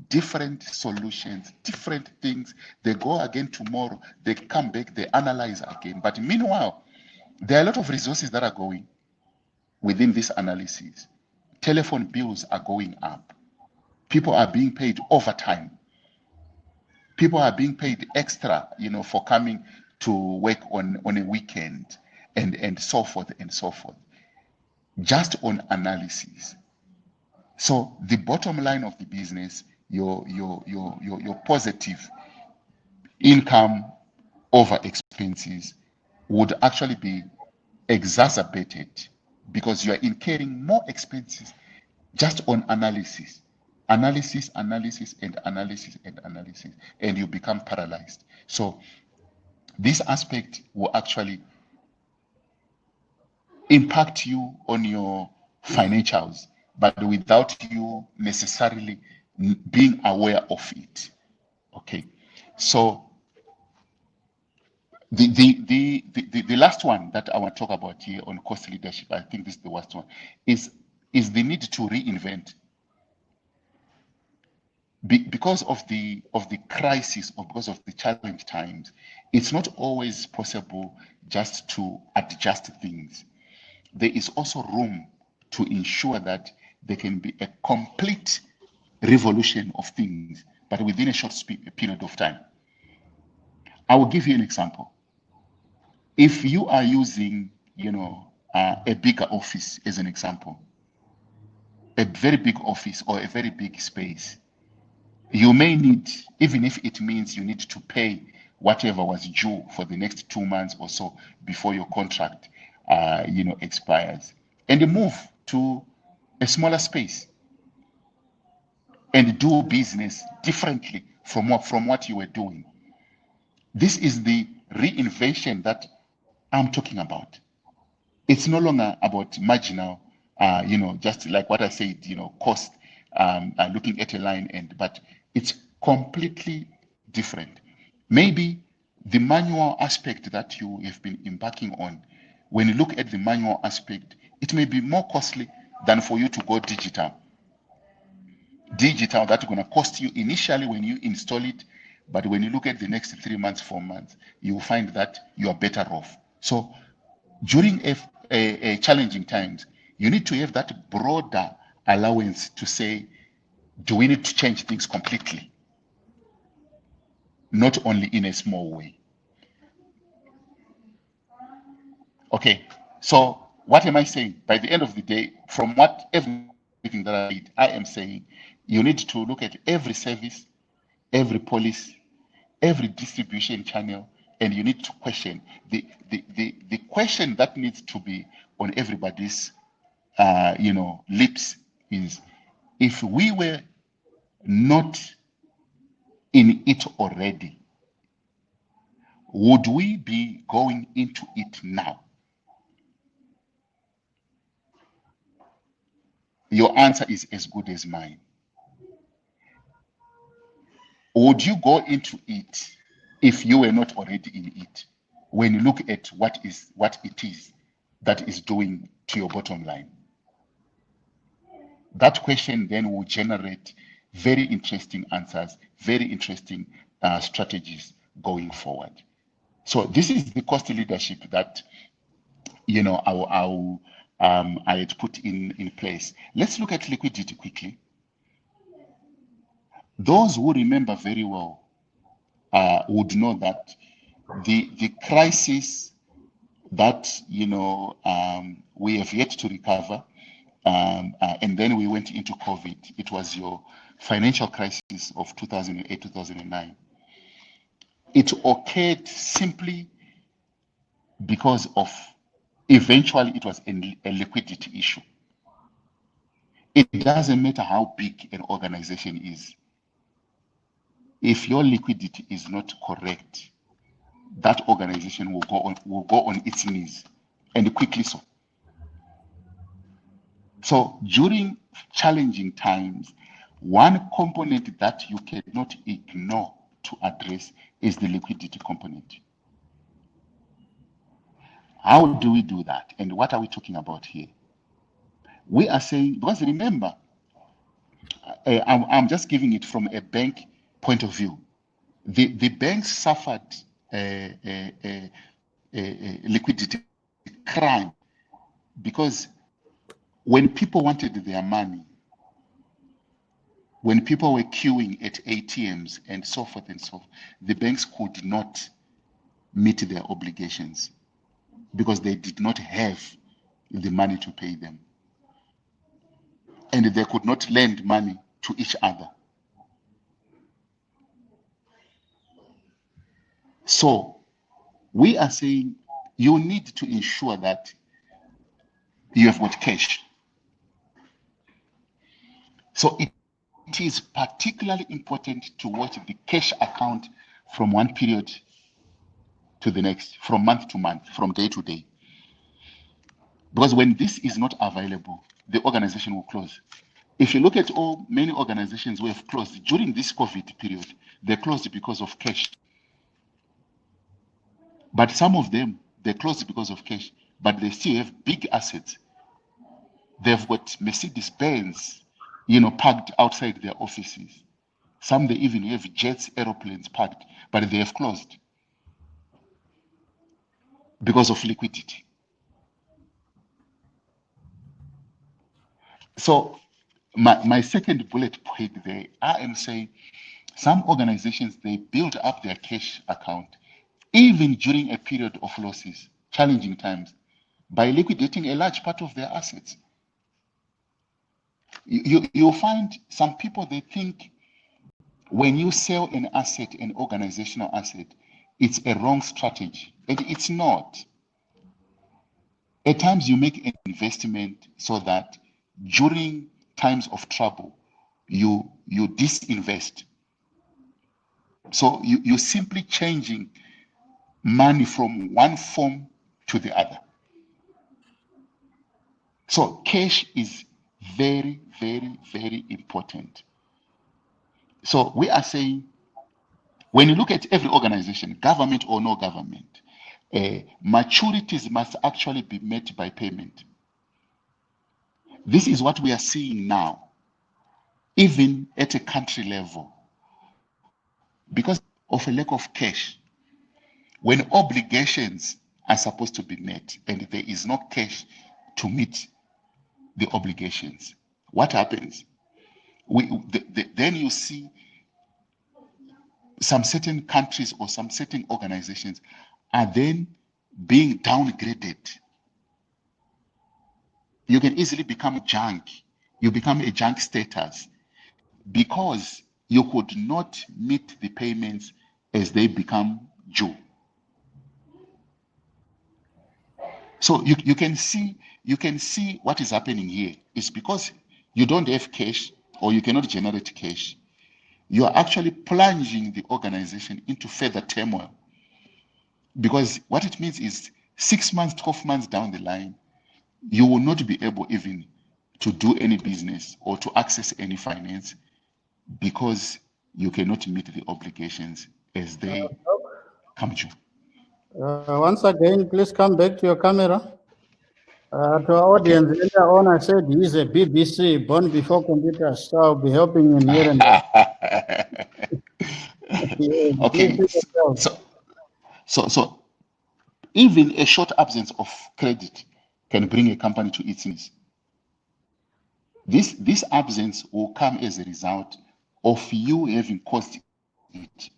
different solutions, different things. They go again tomorrow, they come back, they analyze again. But meanwhile, there are a lot of resources that are going within this analysis. Telephone bills are going up. People are being paid overtime. People are being paid extra, for coming to work on a weekend and so forth and so forth, just on analysis. So the bottom line of the business, your positive income over expenses would actually be exacerbated because you are incurring more expenses just on analysis, analysis, analysis, and analysis, and analysis, and you become paralyzed. So this aspect will actually impact you on your financials, but without you necessarily being aware of it. Okay, so the last one that I want to talk about here on cost leadership, I think this is the worst one, is the need to reinvent. Because of the crisis or because of the challenge times, it's not always possible just to adjust things. There is also room to ensure that there can be a complete revolution of things, but within a short period of time. I will give you an example. If you are using, a bigger office as an example, a very big office or a very big space, you may need, even if it means you need to pay whatever was due for the next 2 months or so before your contract, expires, and you move to a smaller space and do business differently from what you were doing. This is the reinvention that I'm talking about. It's no longer about marginal, just like what I said, cost, looking at a line end, but it's completely different. Maybe the manual aspect that you have been embarking on, when you look at the manual aspect, it may be more costly than for you to go digital. Digital, that's going to cost you initially when you install it, but when you look at the next 3 months, 4 months, you will find that you are better off. So during a challenging times, you need to have that broader allowance to say, do we need to change things completely? Not only in a small way. Okay, so what am I saying? By the end of the day, from everything that I did, I am saying you need to look at every service, every policy, every distribution channel, and you need to question. The question that needs to be on everybody's lips is, if we were not in it already, would we be going into it now? Your answer is as good as mine. Would you go into it if you were not already in it? When you look at what it is that is doing to your bottom line, that question then will generate very interesting answers, very interesting strategies going forward. So this is the cost leadership that I had put in place. Let's look at liquidity quickly. Those who remember very well would know that the crisis that we have yet to recover, and then we went into COVID. It was your financial crisis of 2008, 2009. It occurred simply because of, eventually it was a liquidity issue. It doesn't matter how big an organization is. If your liquidity is not correct, that organization will go on its knees, and quickly so. So during challenging times, one component that you cannot ignore to address is the liquidity component. How do we do that? And what are we talking about here? We are saying, because remember, I'm just giving it from a bank point of view. The banks suffered a liquidity crime because when people wanted their money, when people were queuing at ATMs and so forth, the banks could not meet their obligations because they did not have the money to pay them. And they could not lend money to each other. So we are saying you need to ensure that you have got cash. So it is particularly important to watch the cash account from one period to the next, from month to month, from day to day. Because when this is not available, the organization will close. If you look at many organizations who have closed during this COVID period, they closed because of cash. But some of them, they closed because of cash, but they still have big assets. They've got Mercedes Benz, parked outside their offices. Some they even have jets, aeroplanes parked, but they have closed because of liquidity. So my second bullet point there, I am saying some organizations, they build up their cash account even during a period of losses, challenging times, by liquidating a large part of their assets. You'll find some people, they think when you sell an asset, an organizational asset, it's a wrong strategy. And it's not. At times you make an investment so that during times of trouble, you disinvest. So you're simply changing money from one form to the other. So cash is very, very, very important. So we are saying, when you look at every organization, government or no government, maturities must actually be met by payment. This is what we are seeing now, even at a country level. Because of a lack of cash, when obligations are supposed to be met and there is no cash to meet the obligations, what happens? Then you see some certain countries or some certain organizations are then being downgraded. You can easily become junk. You become a junk status because you could not meet the payments as they become due. So you can see what is happening here. It's because you don't have cash or you cannot generate cash. You are actually plunging the organization into further turmoil. Because what it means is 6 months, 12 months down the line, you will not be able even to do any business or to access any finance because you cannot meet the obligations as they come due. Once again, please come back to your camera. To our Okay. audience, earlier on I said he's a BBC, born before computers, so I'll be helping him here and there. Yeah, please Okay. do yourself. So even a short absence of credit can bring a company to its knees. This absence will come as a result of you having caused it.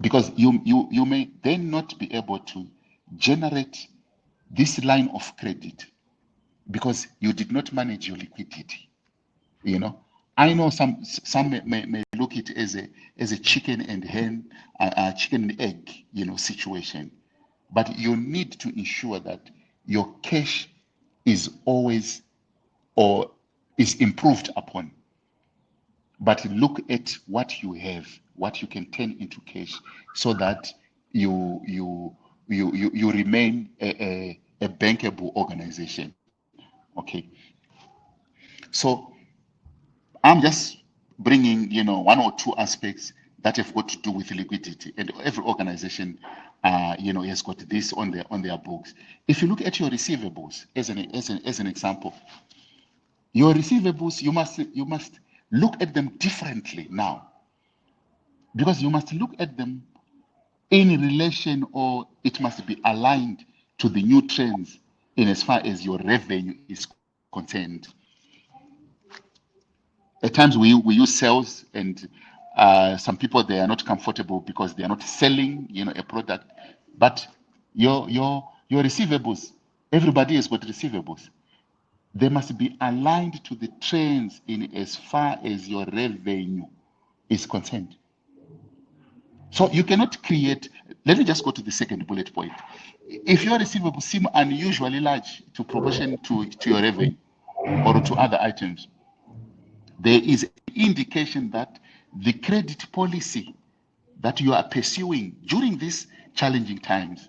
Because you may then not be able to generate this line of credit because you did not manage your liquidity. I know some may look at it as a chicken and hen, chicken and egg, situation. But you need to ensure that your cash is always or is improved upon. But look at what you have, what you can turn into cash, so that you remain a bankable organization. Okay. So I'm just bringing, one or two aspects that have got to do with liquidity, and every organization, has got this on their books. If you look at your receivables as an example, your receivables, you must look at them differently now, because you must look at them in relation, or it must be aligned to the new trends in as far as your revenue is concerned. At times we use sales, and some people, they are not comfortable because they are not selling a product, but your receivables, everybody has got receivables, they must be aligned to the trends in as far as your revenue is concerned. So you cannot create. Let me just go to the second bullet point. If your receivables seem unusually large to proportion to your revenue or to other items, there is an indication that the credit policy that you are pursuing during these challenging times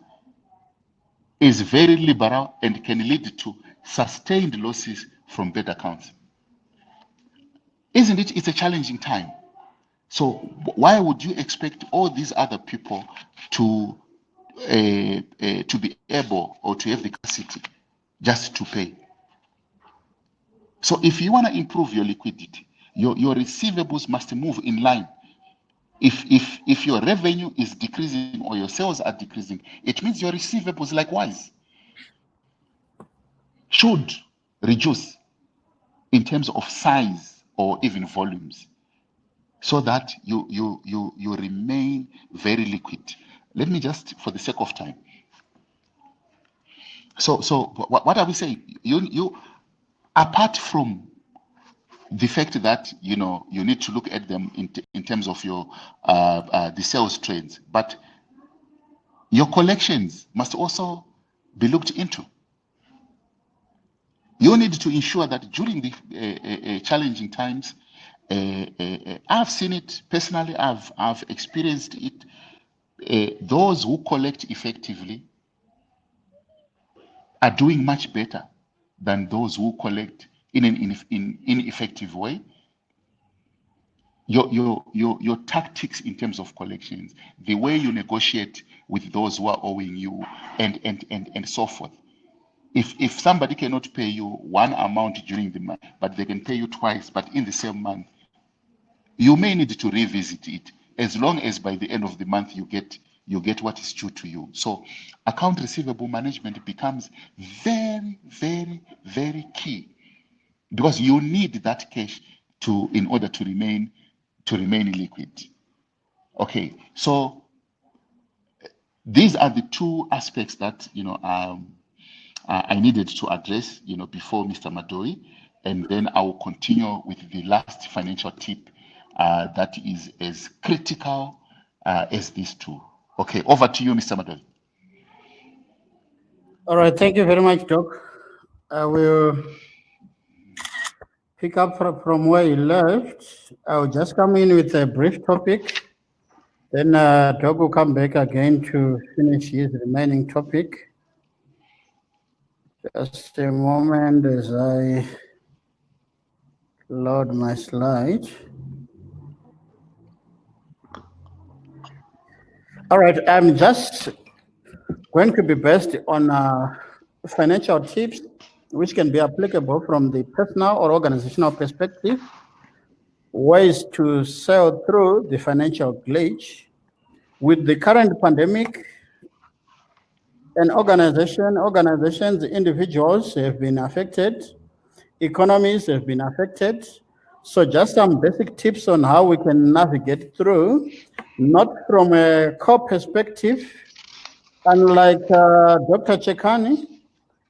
is very liberal and can lead to sustained losses from bad accounts. Isn't it? It's a challenging time. So why would you expect all these other people to be able or to have the capacity just to pay? So if you want to improve your liquidity, your receivables must move in line. If your revenue is decreasing or your sales are decreasing, it means your receivables likewise should reduce in terms of size or even volumes, so that you remain very liquid. Let me just, for the sake of time. So what are we saying? You apart from the fact that you need to look at them in terms of your the sales trends, but your collections must also be looked into. You need to ensure that during the challenging times, I've seen it personally, I've experienced it. Those who collect effectively are doing much better than those who collect in an ineffective way. Your tactics in terms of collections, the way you negotiate with those who are owing you, and so forth. If somebody cannot pay you one amount during the month, but they can pay you twice, but in the same month, you may need to revisit it, as long as by the end of the month you get what is due to you. So account receivable management becomes very, very, very key, because you need that cash in order to remain liquid. Okay, so these are the two aspects that I needed to address before Mr. Madoi, and then I will continue with the last financial tip that is as critical as these two. Okay, over to you, Mr. Madoi. All right, thank you very much, Doc. I will pick up from where you left. I'll just come in with a brief topic. Then Doc will come back again to finish his remaining topic. Just a moment as I load my slide. All right, I'm just going to be based on financial tips which can be applicable from the personal or organizational perspective, ways to sail through the financial glitch. With the current pandemic, organizations, individuals have been affected, economies have been affected. So just some basic tips on how we can navigate through, not from a core perspective. Unlike Dr. Chekani,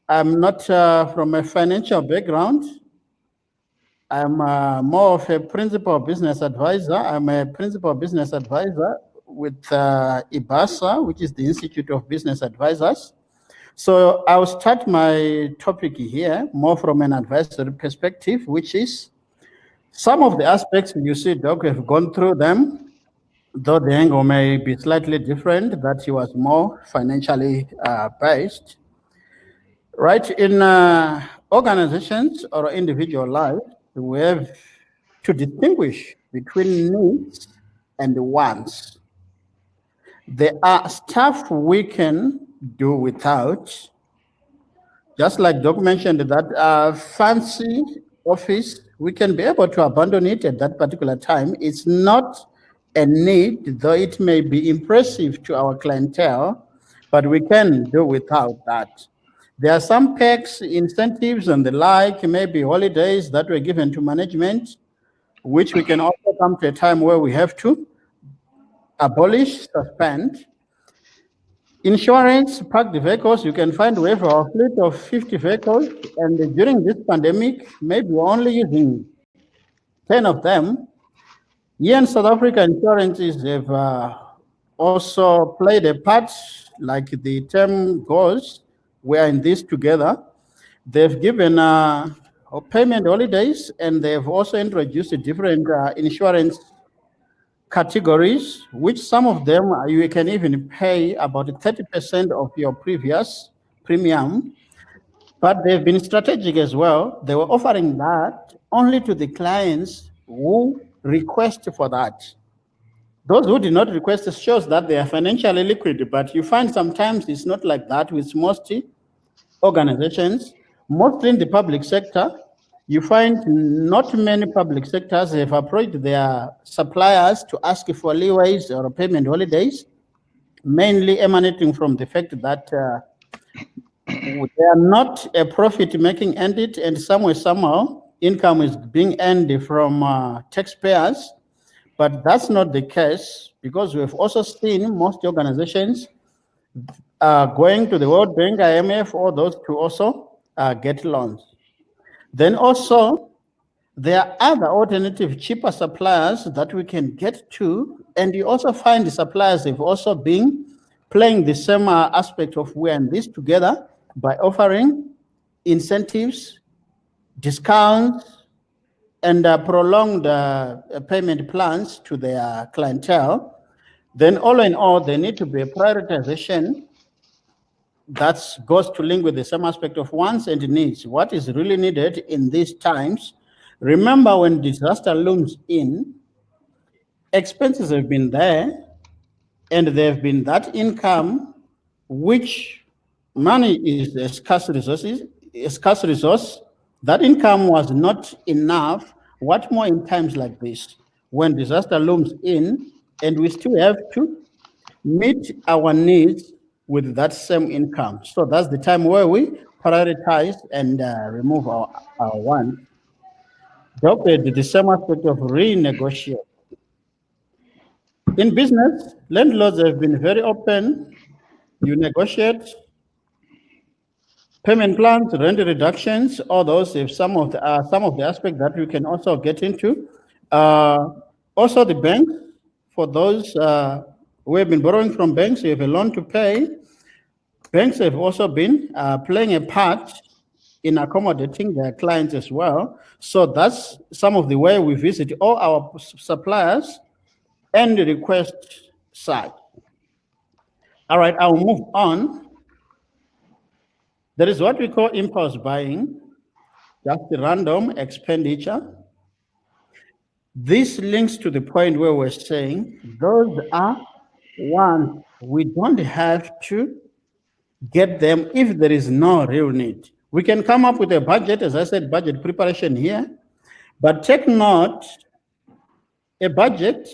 I'm not from a financial background. I'm more of a principal business advisor. I'm a principal business advisor with IBASA, which is the Institute of Business Advisors. So I'll start my topic here more from an advisory perspective, which is some of the aspects you see, Doc, have gone through them, though the angle may be slightly different, that he was more financially based. Right, in organizations or individual life, we have to distinguish between needs and wants. There are stuff we can do without, just like Doc mentioned that fancy office, we can be able to abandon it at that particular time. It's not a need, though it may be impressive to our clientele, but we can do without that. There are some perks, incentives, and the like, maybe holidays that were given to management, which we can also come to a time where we have to abolish, suspend. Insurance, parked vehicles, you can find we have a fleet of 50 vehicles, and during this pandemic, maybe we're only using 10 of them. Here in South Africa, insurances have also played a part, like the term goes, we are in this together. They've given payment holidays, and they've also introduced different insurance categories, which some of them you can even pay about 30% of your previous premium. But they've been strategic as well. They were offering that only to the clients who request for that. Those who did not request shows that they are financially liquid, but you find sometimes it's not like that with most organizations, mostly in the public sector. You find not many public sectors have approached their suppliers to ask for leeways or payment holidays, mainly emanating from the fact that they are not a profit-making entity, and somehow income is being earned from taxpayers. But that's not the case, because we've also seen most organizations going to the World Bank, IMF, or those to also get loans. Then also, there are other alternative, cheaper suppliers that we can get to, and you also find the suppliers have also been playing the same aspect of we are in this together by offering incentives, discounts, and prolonged payment plans to their clientele. Then all in all, there need to be a prioritization that goes to link with the same aspect of wants and needs. What is really needed in these times? Remember, when disaster looms in, expenses have been there, and there have been that income, which money is a scarce resource. That income was not enough. What more in times like this, when disaster looms in, and we still have to meet our needs with that same income? So that's the time where we prioritize and remove our wants. Doctor did the same aspect of renegotiate. In business, landlords have been very open. You negotiate payment plans, rent reductions, all those. If some of the aspects that we can also get into. Also, the banks, for those who have been borrowing from banks, you have a loan to pay. Banks have also been playing a part in accommodating their clients as well. So that's some of the way we visit all our suppliers and request side. All right, I'll move on. There is what we call impulse buying, just random expenditure. This links to the point where we're saying those are ones we don't have to get them if there is no real need. We can come up with a budget, as I said, budget preparation here, but take note, a budget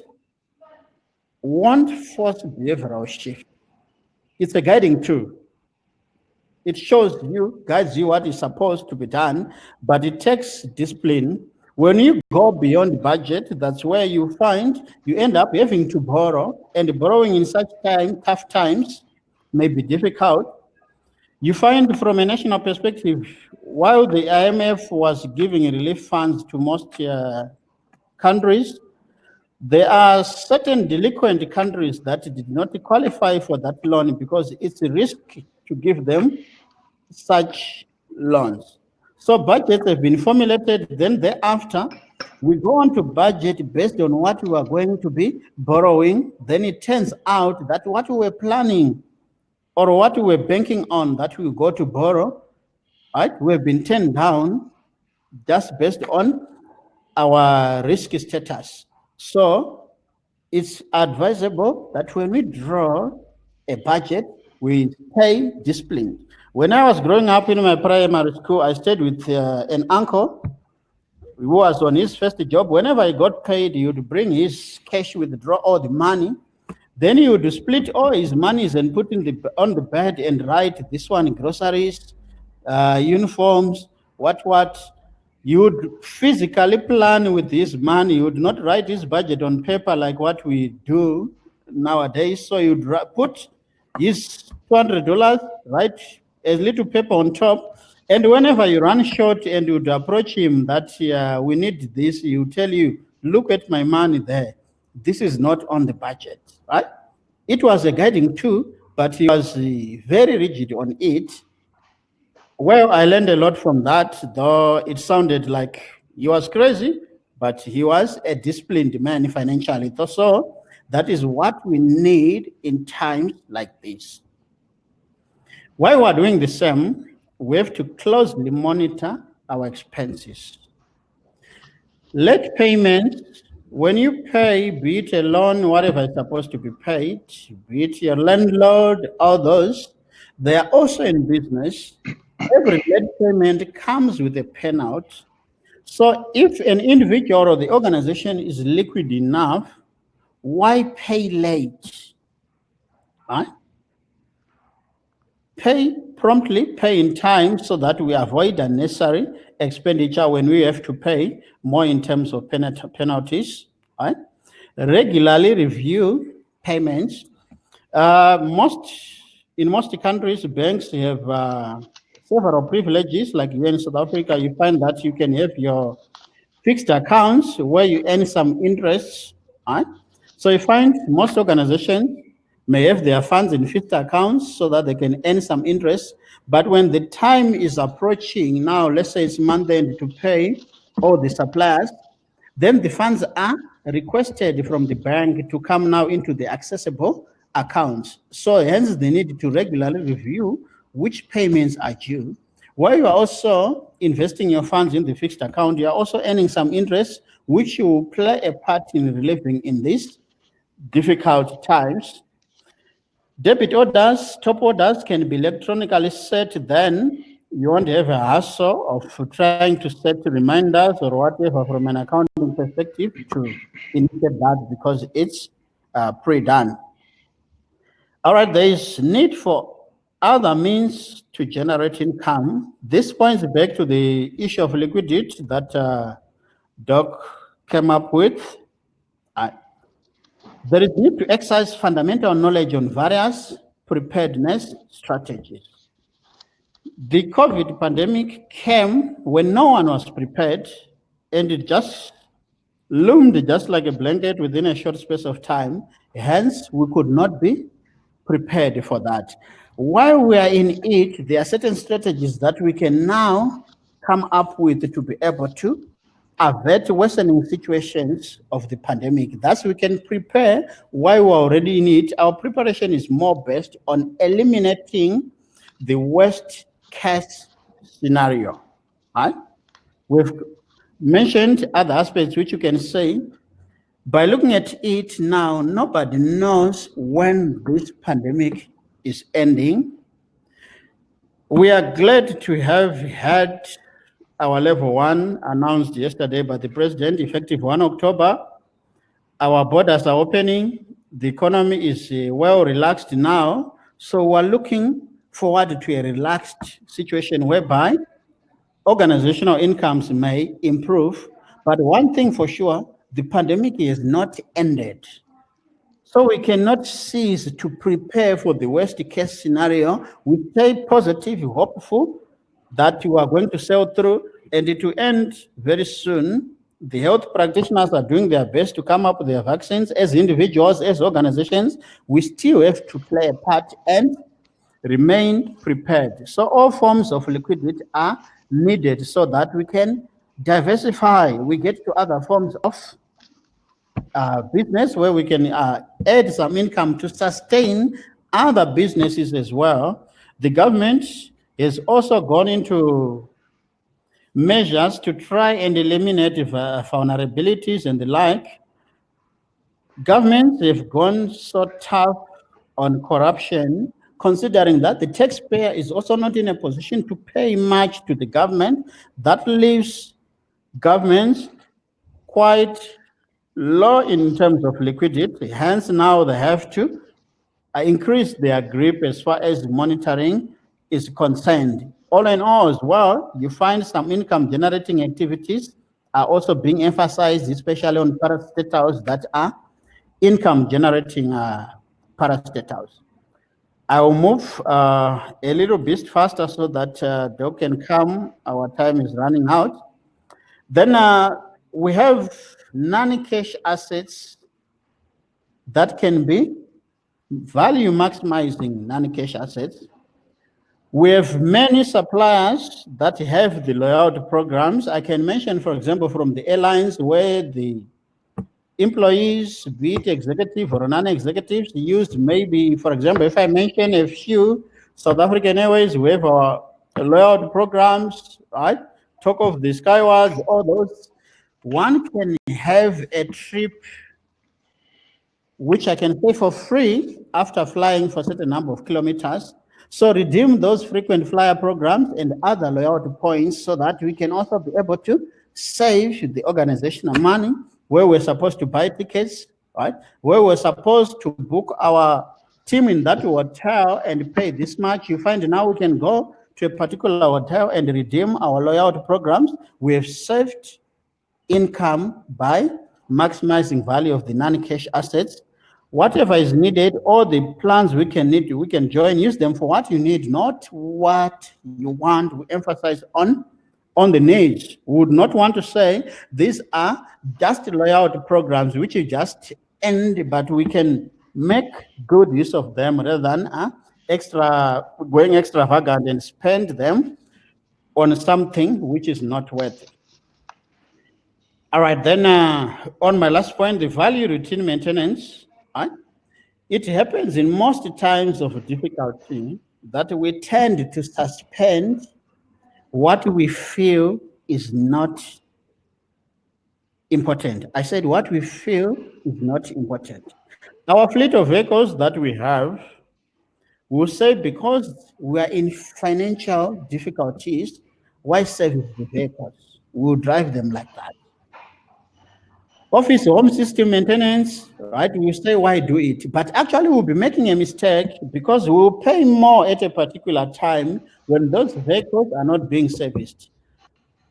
won't force behavioral shift. It's a guiding tool. It shows you, guides you what is supposed to be done, but it takes discipline. When you go beyond budget, that's where you find you end up having to borrow, and borrowing in such tough times may be difficult. You find from a national perspective, while the IMF was giving relief funds to most countries, there are certain delinquent countries that did not qualify for that loan because it's a risk to give them such loans. So budgets have been formulated, then thereafter, we go on to budget based on what we are going to be borrowing. Then it turns out that what we were planning or what we were banking on that we go to borrow, right, we've been turned down just based on our risk status. So it's advisable that when we draw a budget, we stay disciplined. When I was growing up in my primary school, I stayed with an uncle who was on his first job. Whenever he got paid, he would bring his cash, withdraw all the money. Then he would split all his monies and put on the bed and write this one, groceries, uniforms, what. You would physically plan with his money. You would not write his budget on paper like what we do nowadays. So you'd put his $200, write a little paper on top, and whenever you run short and you would approach him that we need this, he will tell you, look at my money there. This is not on the budget, right? It was a guiding tool, but he was very rigid on it. Well, I learned a lot from that, though it sounded like he was crazy, but he was a disciplined man financially. So that is what we need in times like this. While we're doing the same, we have to closely monitor our expenses. Late payments, when you pay, be it a loan, whatever is supposed to be paid, be it your landlord, all those, they are also in business. Every late payment comes with a penalty. So if an individual or the organization is liquid enough, why pay late? Huh? Pay promptly, pay in time so that we avoid unnecessary expenditure when we have to pay more in terms of penalties. Right? Regularly review payments. In most countries, banks have several privileges. Like here in South Africa, you find that you can have your fixed accounts where you earn some interest. Right? So you find most organizations may have their funds in fixed accounts so that they can earn some interest. But when the time is approaching, now let's say it's month end to pay all the suppliers, then the funds are requested from the bank to come now into the accessible accounts. So hence they need to regularly review which payments are due. While you are also investing your funds in the fixed account, you are also earning some interest, which will play a part in relieving in these difficult times. Debit orders, top orders can be electronically set, then you won't have a hassle of trying to set reminders or whatever from an accounting perspective to initiate that because it's pre-done. All right, there is need for other means to generate income. This points back to the issue of liquidity that Doc came up with. There is need to exercise fundamental knowledge on various preparedness strategies. The COVID pandemic came when no one was prepared, and it just loomed just like a blanket within a short space of time. Hence, we could not be prepared for that. While we are in it, there are certain strategies that we can now come up with to be able to avert worsening situations of the pandemic. Thus, we can prepare while we're already in it. Our preparation is more based on eliminating the worst case scenario. Right? We've mentioned other aspects which you can say. By looking at it now, nobody knows when this pandemic is ending. We are glad to have had our level 1 announced yesterday by the president, effective 1 October. Our borders are opening. The economy is well relaxed now. So we're looking forward to a relaxed situation whereby organizational incomes may improve. But one thing for sure, the pandemic is not ended. So we cannot cease to prepare for the worst case scenario. We stay positive, hopeful that you are going to sail through and it will end very soon. The health practitioners are doing their best to come up with their vaccines. As individuals, as organizations, we still have to play a part and remain prepared. So all forms of liquidity are needed so that we can diversify. We get to other forms of business where we can add some income to sustain other businesses as well. The government has also gone into measures to try and eliminate vulnerabilities and the like. Governments have gone so tough on corruption, considering that the taxpayer is also not in a position to pay much to the government. That leaves governments quite low in terms of liquidity. Hence, now they have to increase their grip as far as monitoring is concerned. All in all, as well, you find some income generating activities are also being emphasized, especially on parastatals that are income generating parastatals. I will move a little bit faster so that Doc can come. Our time is running out. Then we have non-cash assets that can be value maximizing non-cash assets. We have many suppliers that have the loyalty programs. I can mention, for example, from the airlines where the employees, be it executive or non-executives, used maybe, for example, if I mention a few, South African Airways, we have our loyalty programs, right? Talk of the Skywards, all those. One can have a trip which I can pay for free after flying for a certain number of kilometers. So redeem those frequent flyer programs and other loyalty points so that we can also be able to save the organizational money where we're supposed to buy tickets, right? Where we're supposed to book our team in that hotel and pay this much. You find now we can go to a particular hotel and redeem our loyalty programs. We have saved income by maximizing value of the non-cash assets. Whatever is needed, all the plans we can join, use them for what you need, not what you want. We emphasize on the needs. We would not want to say these are just loyalty programs which you just end, but we can make good use of them rather than going extravagant and spend them on something which is not worth it. All right, then on my last point, the value routine maintenance, right? It happens in most times of difficulty that we tend to suspend what we feel is not important. I said what we feel is not important. Our fleet of vehicles that we have, we'll say because we are in financial difficulties, why service the vehicles? We'll drive them like that. Office home system maintenance, right? We say, why do it? But actually, we'll be making a mistake because we'll pay more at a particular time when those vehicles are not being serviced.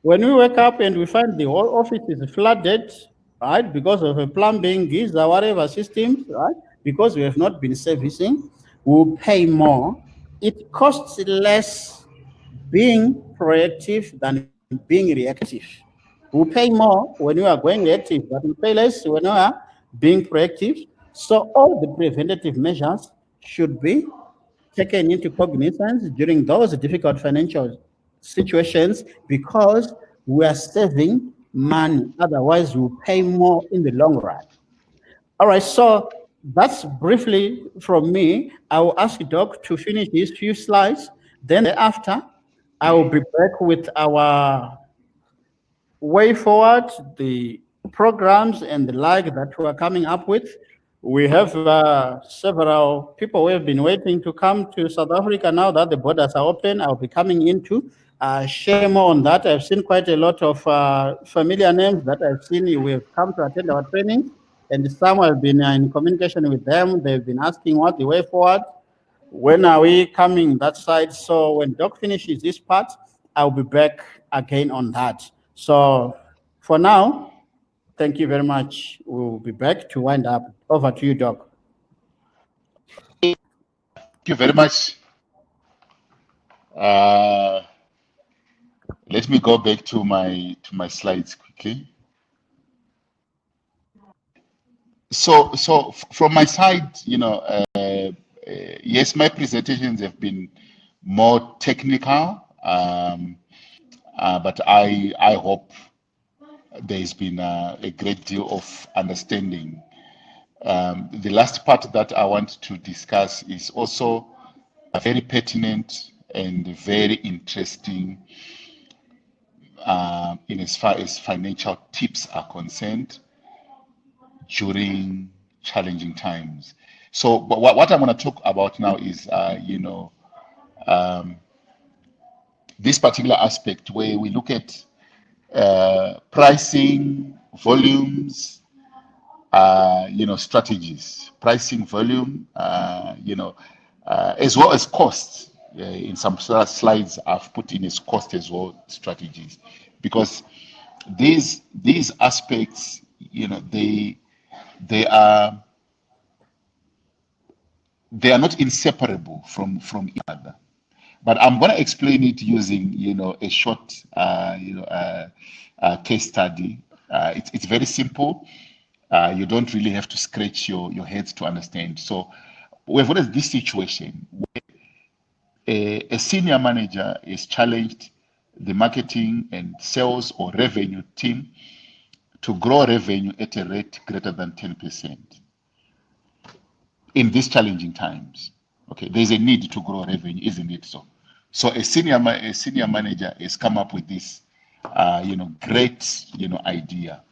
When we wake up and we find the whole office is flooded, right, because of a plumbing, geyser, whatever systems, right, because we have not been servicing, we'll pay more. It costs less being proactive than being reactive. We pay more when we are going reactive, but we pay less when we are being proactive. So all the preventative measures should be taken into cognizance during those difficult financial situations because we are saving money. Otherwise, we'll pay more in the long run. All right, so that's briefly from me. I will ask Doc to finish these few slides. Then after, I will be back with our way forward, the programs and the like that we're coming up with. We have several people who have been waiting to come to South Africa now that the borders are open. I'll be coming in to share more on that. I've seen quite a lot of familiar names that I've seen who have come to attend our training, and some have been in communication with them. They've been asking what the way forward, when are we coming that side. So when Doc finishes this part, I'll be back again on that. So for now, thank you very much. We'll be back to wind up. Over to you, Doc. Thank you very much. Let me go back to my slides quickly. So from my side, yes, my presentations have been more technical, but I hope there's been a great deal of understanding. The last part that I want to discuss is also very pertinent and very interesting in as far as financial tips are concerned during challenging times. So, but what I'm going to talk about now is, this particular aspect where we look at pricing, volumes, strategies, pricing, volume, as well as costs. In some slides, I've put in as cost as well strategies, because these aspects, they are not inseparable from each other. But I'm going to explain it using, a short, case study. It's very simple. You don't really have to scratch your heads to understand. So We've got this situation where a senior manager is challenged the marketing and sales or revenue team to grow revenue at a rate greater than 10% in these challenging times. Okay, there's a need to grow revenue, isn't it so? So a senior manager has come up with this, great, idea.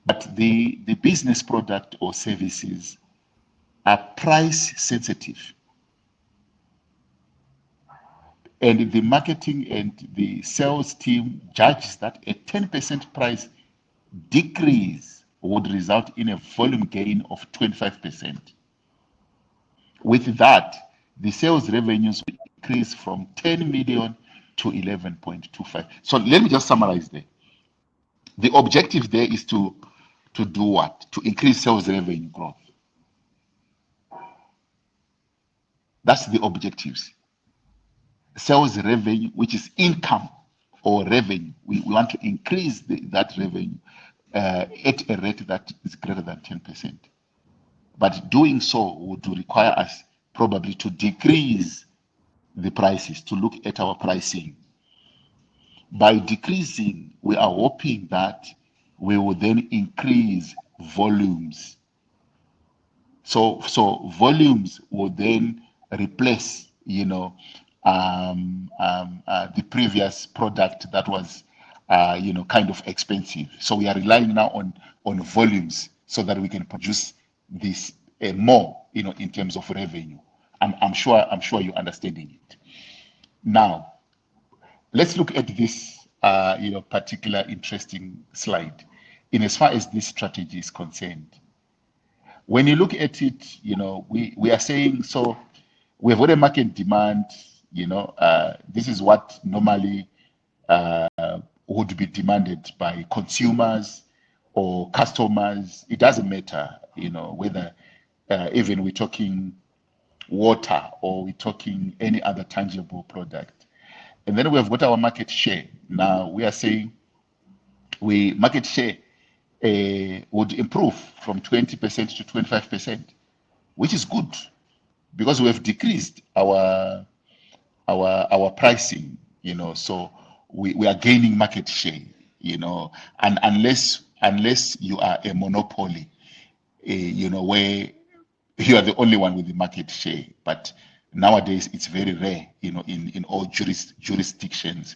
But the business product or services are price sensitive, and the marketing and the sales team judges that a 10% price decrease would result in a volume gain of 25%. With that, the sales revenues will increase from 10 million to 11.25. So let me just summarize there. The objective there is to do what? To increase sales revenue growth. That's the objectives. Sales revenue, which is income or revenue. We want to increase that revenue at a rate that is greater than 10%. But doing so would require us probably to decrease the prices, to look at our pricing. By decreasing, we are hoping that we will then increase volumes. So volumes will then replace, the previous product that was, kind of expensive. So we are relying now on volumes so that we can produce this more, in terms of revenue. I'm sure you're understanding it. Now, let's look at this, particular interesting slide. In as far as this strategy is concerned, when you look at it, we are saying, so we have got a market demand. This is what normally would be demanded by consumers or customers. It doesn't matter, whether even we're talking water or we're talking any other tangible product. And then we have got our market share. Now we are saying market share would improve from 20% to 25%, which is good because we have decreased our pricing. So we are gaining market share. And unless you are a monopoly, where you are the only one with the market share. But nowadays it's very rare, in all jurisdictions.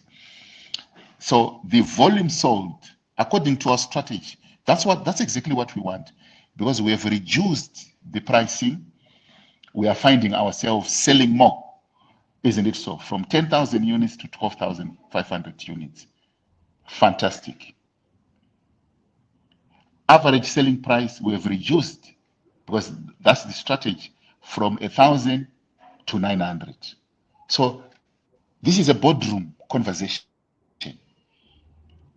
So the volume sold, according to our strategy, that's exactly what we want, because we have reduced the pricing. We are finding ourselves selling more, isn't it so? From 10,000 units to 12,500 units. Fantastic. Average selling price we have reduced, because that's the strategy, from 1,000 to 900. So this is a boardroom conversation.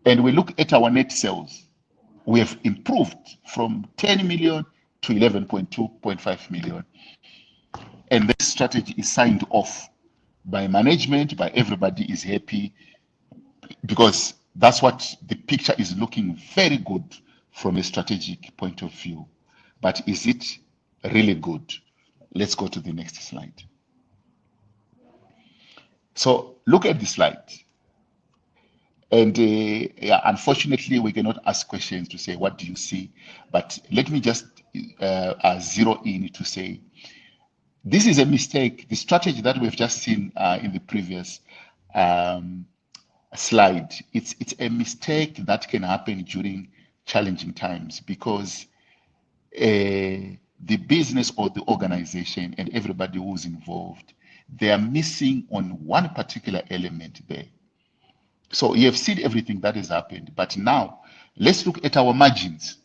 And we look at our net sales. We have improved from 10 million to 11.2.5 million. And this strategy is signed off by management, by everybody is happy, because that's what the picture is looking very good from a strategic point of view. But is it really good? Let's go to the next slide. So look at the slide. And unfortunately, we cannot ask questions to say, what do you see? But let me just zero in to say, this is a mistake. The strategy that we've just seen in the previous slide, it's a mistake that can happen during challenging times, because the business or the organization and everybody who's involved, they are missing on one particular element there. So you have seen everything that has happened, but now let's look at our margins.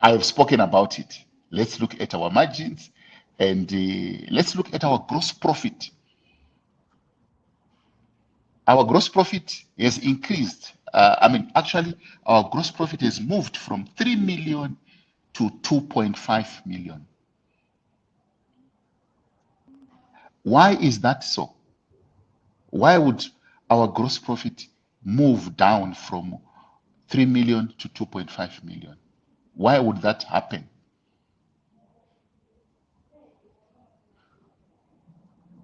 I have spoken about it. Let's look at our margins, and let's look at our gross profit. Our gross profit has increased. Actually, our gross profit has moved from 3 million to 2.5 million. Why is that so? Why would our gross profit move down from 3 million to 2.5 million? Why would that happen?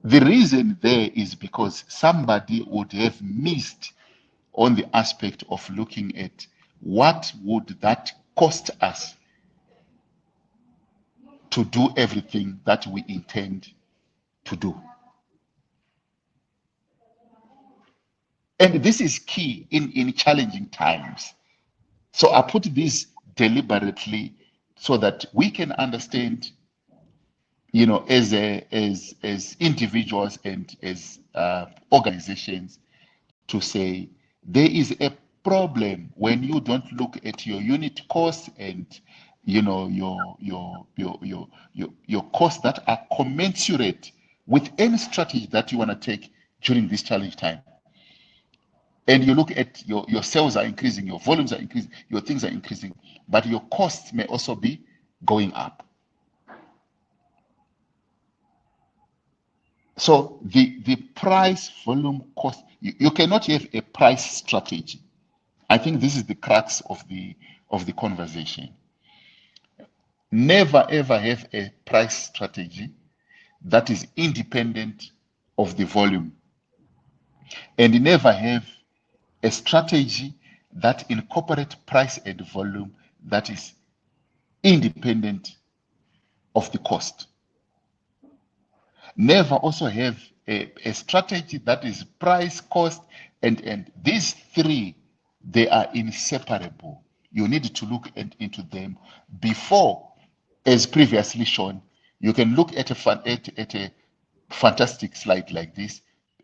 The reason there is because somebody would have missed on the aspect of looking at what would that cost us to do everything that we intend to do. And this is key in challenging times. So I put this deliberately so that we can understand, as individuals and as organizations, to say there is a problem when you don't look at your unit costs and your costs that are commensurate with any strategy that you want to take during this challenge time. And you look at your sales are increasing, your volumes are increasing, your things are increasing, but your costs may also be going up. So the price volume cost, you cannot have a price strategy. I think this is the crux of the conversation. Never ever have a price strategy that is independent of the volume, and never have a strategy that incorporates price and volume that is independent of the cost. Never also have a strategy that is price, cost, and these three, they are inseparable. You need to look into them before, as previously shown. You can look at a fantastic slide like this,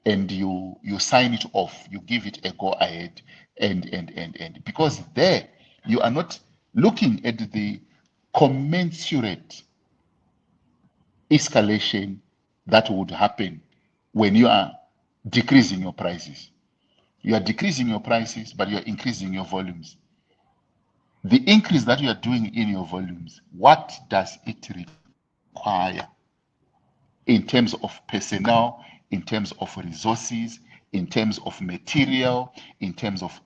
and you sign it off, you give it a go ahead, and because there you are not looking at the commensurate escalation that would happen when you are decreasing your prices. You are decreasing your prices, but you are increasing your volumes. The increase that you are doing in your volumes, what does it require in terms of personnel, in terms of resources, in terms of material, in terms of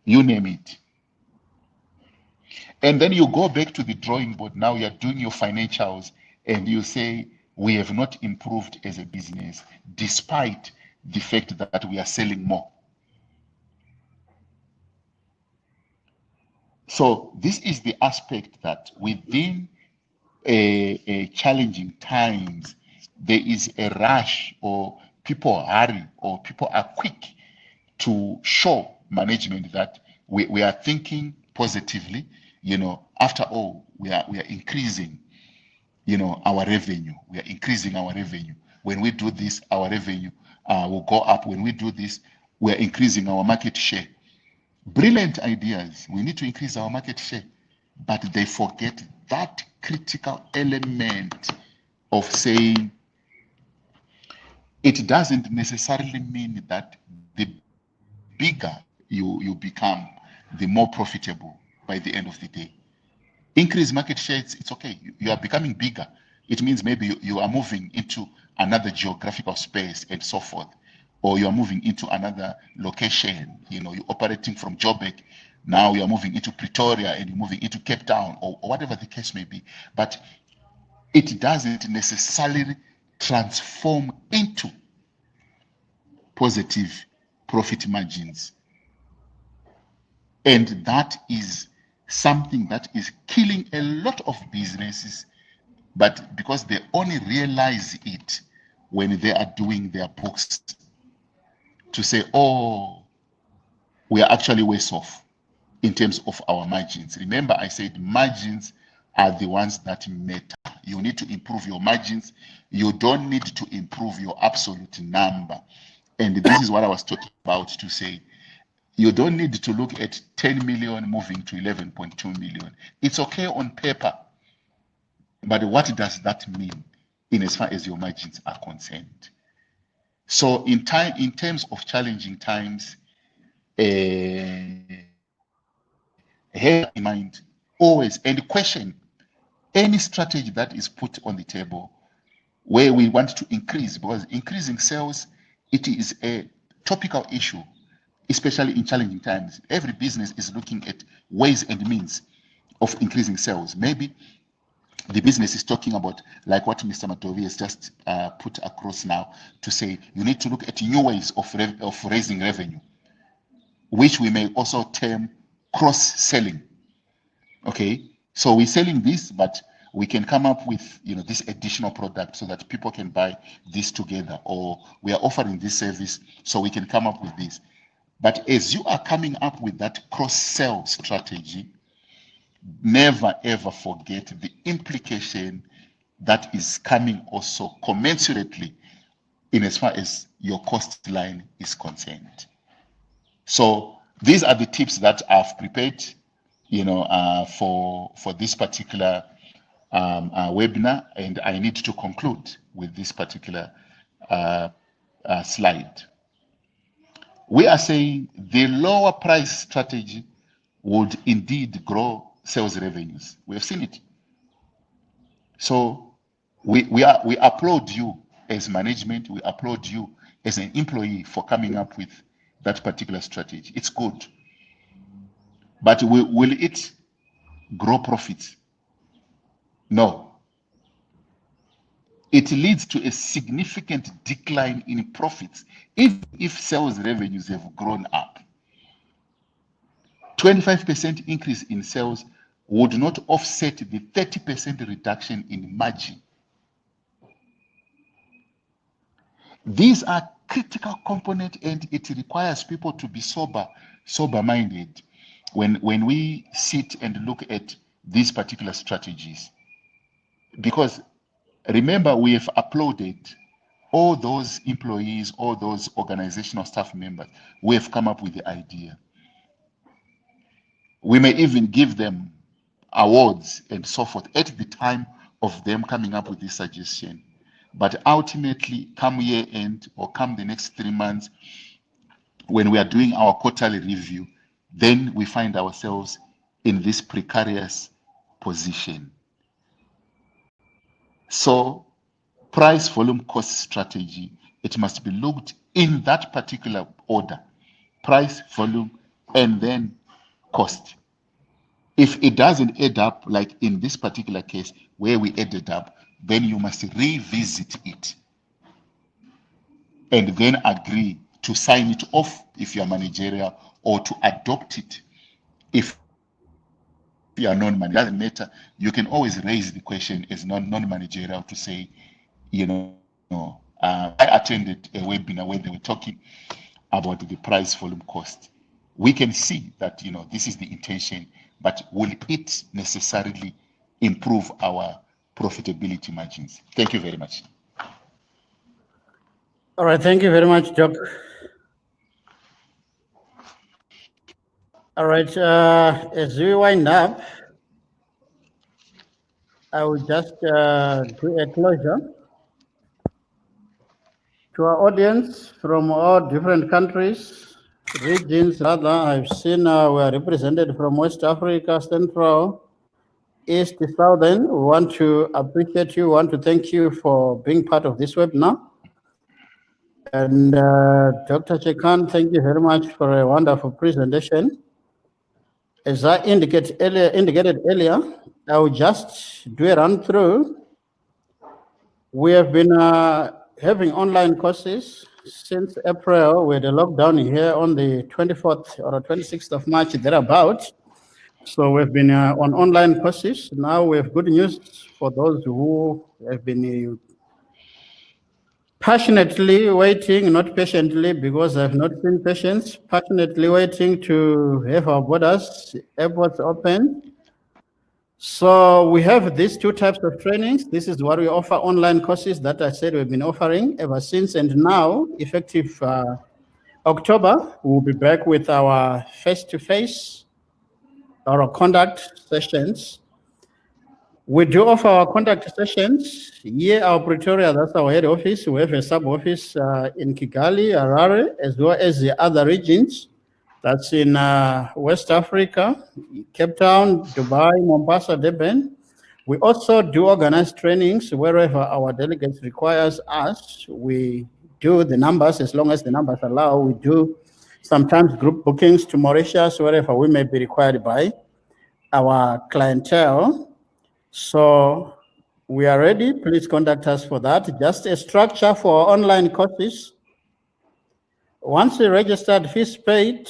you name it? And then you go back to the drawing board. Now you're doing your financials and you say, we have not improved as a business despite the fact that we are selling more. So this is the aspect that within a challenging times, there is a rush, or people hurry, or people are quick to show management that we are thinking positively. After all, we are increasing, our revenue. We are increasing our revenue. When we do this, our revenue will go up. When we do this, we are increasing our market share. Brilliant ideas. We need to increase our market share, but they forget that critical element of saying it doesn't necessarily mean that the bigger you become, the more profitable by the end of the day. Increase market share, it's okay. You are becoming bigger. It means maybe you are moving into another geographical space and so forth, or you are moving into another location. You're operating from Joburg. Now you are moving into Pretoria and you're moving into Cape Town, or whatever the case may be. But it doesn't necessarily transform into positive profit margins. And that is something that is killing a lot of businesses, but because they only realize it when they are doing their books to say, oh, we are actually worse off in terms of our margins. Remember, I said margins are the ones that matter. You need to improve your margins. You don't need to improve your absolute number. And this is what I was talking about, to say you don't need to look at 10 million moving to 11.2 million. It's okay on paper, but what does that mean in as far as your margins are concerned? So in terms of challenging times, have in mind always, and question any strategy that is put on the table where we want to increase, because increasing sales, it is a topical issue, especially in challenging times. Every business is looking at ways and means of increasing sales. Maybe the business is talking about, like what Mr. Matovi has just put across now, to say you need to look at new ways of raising revenue, which we may also term cross-selling. Okay, so we're selling this, but we can come up with this additional product so that people can buy this together, or we are offering this service so we can come up with this. But as you are coming up with that cross-sell strategy, never ever forget the implication that is coming also commensurately in as far as your cost line is concerned. So these are the tips that I've prepared, for this particular webinar, and I need to conclude with this particular slide. We are saying the lower price strategy would indeed grow sales revenues. We have seen it. So we applaud you as management, we applaud you as an employee for coming up with that particular strategy. It's good. But will it grow profits? No. It leads to a significant decline in profits if sales revenues have grown up. 25% increase in sales would not offset the 30% reduction in margin. These are critical components, and it requires people to be sober-minded when we sit and look at these particular strategies. Because remember, we have applauded all those employees, all those organizational staff members. We have come up with the idea. We may even give them awards and so forth at the time of them coming up with this suggestion. But ultimately, come year end or come the next 3 months, when we are doing our quarterly review, then we find ourselves in this precarious position. So, price, volume, cost strategy, it must be looked in that particular order: price, volume, and then cost. If it doesn't add up, like in this particular case where we added up, then you must revisit it and then agree to sign it off if you are managerial, or to adopt it if you are non-managerial. It doesn't matter. You can always raise the question as non-managerial to say, I attended a webinar where they were talking about the price, volume, cost. We can see that this is the intention, but will it necessarily improve our profitability margins? Thank you very much. All right, thank you very much, Doc. All right, as we wind up, I will just do a closure. To our audience from all different countries, regions, rather, I've seen we are represented from West Africa, Central, East, Southern. We want to appreciate you, want to thank you for being part of this webinar. And Dr. Chekan, thank you very much for a wonderful presentation. As I indicated earlier, I will just do a run through. We have been having online courses since April, with the lockdown here on the 24th or 26th of March, thereabout. So we've been on online courses. Now we have good news for those who have been passionately waiting, not patiently, because I've not seen patients, passionately waiting to have our borders, airports open. So we have these two types of trainings. This is what we offer, online courses that I said we've been offering ever since. And now, effective October, we'll be back with our face-to-face, our conduct sessions. We do offer our contact sessions here, our Pretoria, that's our head office. We have a sub-office in Kigali, Harare, as well as the other regions. That's in West Africa, Cape Town, Dubai, Mombasa, Durban. We also do organize trainings wherever our delegates requires us. We do the numbers, as long as the numbers allow. We do sometimes group bookings to Mauritius, wherever we may be required by our clientele. So we are ready. Please contact us for that. Just a structure for online courses. Once the registered fees paid,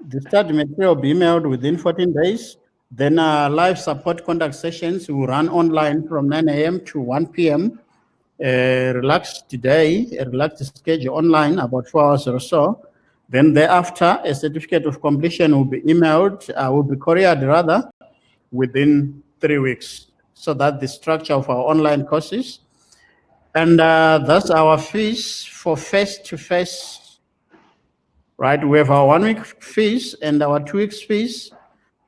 the study material will be emailed within 14 days. Then live support contact sessions will run online from 9 a.m. to 1 p.m. A relaxed schedule online, about 4 hours or so. Then thereafter, a certificate of completion will be emailed, will be couriered rather, within 3 weeks. So that's the structure of our online courses. And that's our fees for face-to-face, right? We have our 1 week fees and our 2 weeks fees.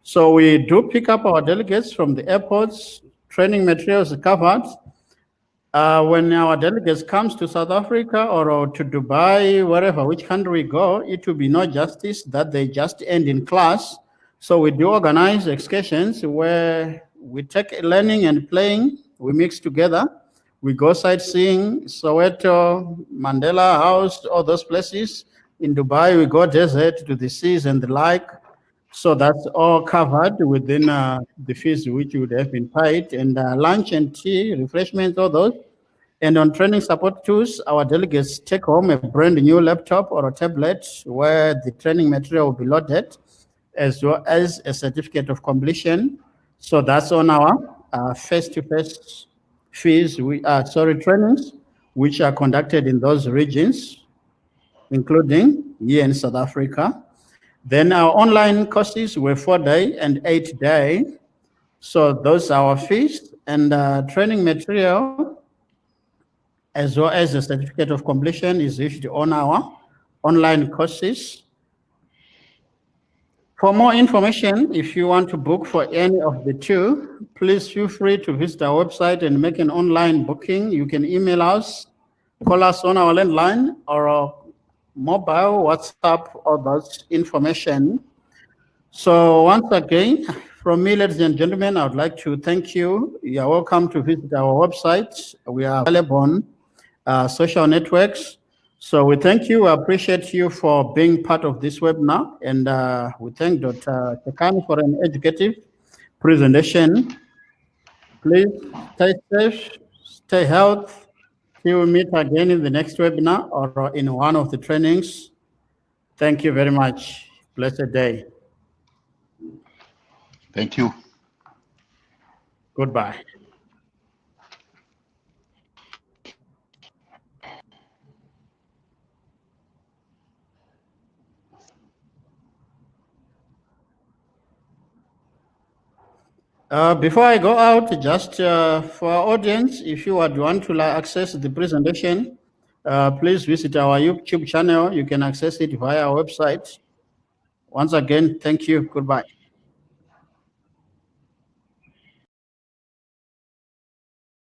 So we do pick up our delegates from the airports, training materials are covered. When our delegates comes to South Africa or to Dubai, wherever, which country we go, it will be no justice that they just end in class. So we do organize excursions where we take learning and playing, we mix together. We go sightseeing, Soweto, Mandela House, all those places. In Dubai, we go desert to the seas and the like. So that's all covered within the fees which would have been paid, and lunch and tea, refreshments, all those. And on training support tools, our delegates take home a brand new laptop or a tablet where the training material will be loaded, as well as a certificate of completion. So that's on our face-to-face fees, trainings, which are conducted in those regions, including here in South Africa. Then our online courses were 4-day and 8-day. So those are our fees, and training material, as well as the certificate of completion, is issued on our online courses. For more information, if you want to book for any of the two, please feel free to visit our website and make an online booking. You can email us, call us on our landline or our mobile, WhatsApp, all those information. So once again, from me, ladies and gentlemen, I would like to thank you. You are welcome to visit our website. We are available on social networks. So we thank you. We appreciate you for being part of this webinar. And we thank Dr. Chekani for an educative presentation. Please stay safe, stay healthy. We will meet again in the next webinar or in one of the trainings. Thank you very much. Blessed day. Thank you. Goodbye. Before I go out, just for our audience, if you would want to access the presentation, please visit our YouTube channel. You can access it via our website. Once again, thank you. Goodbye.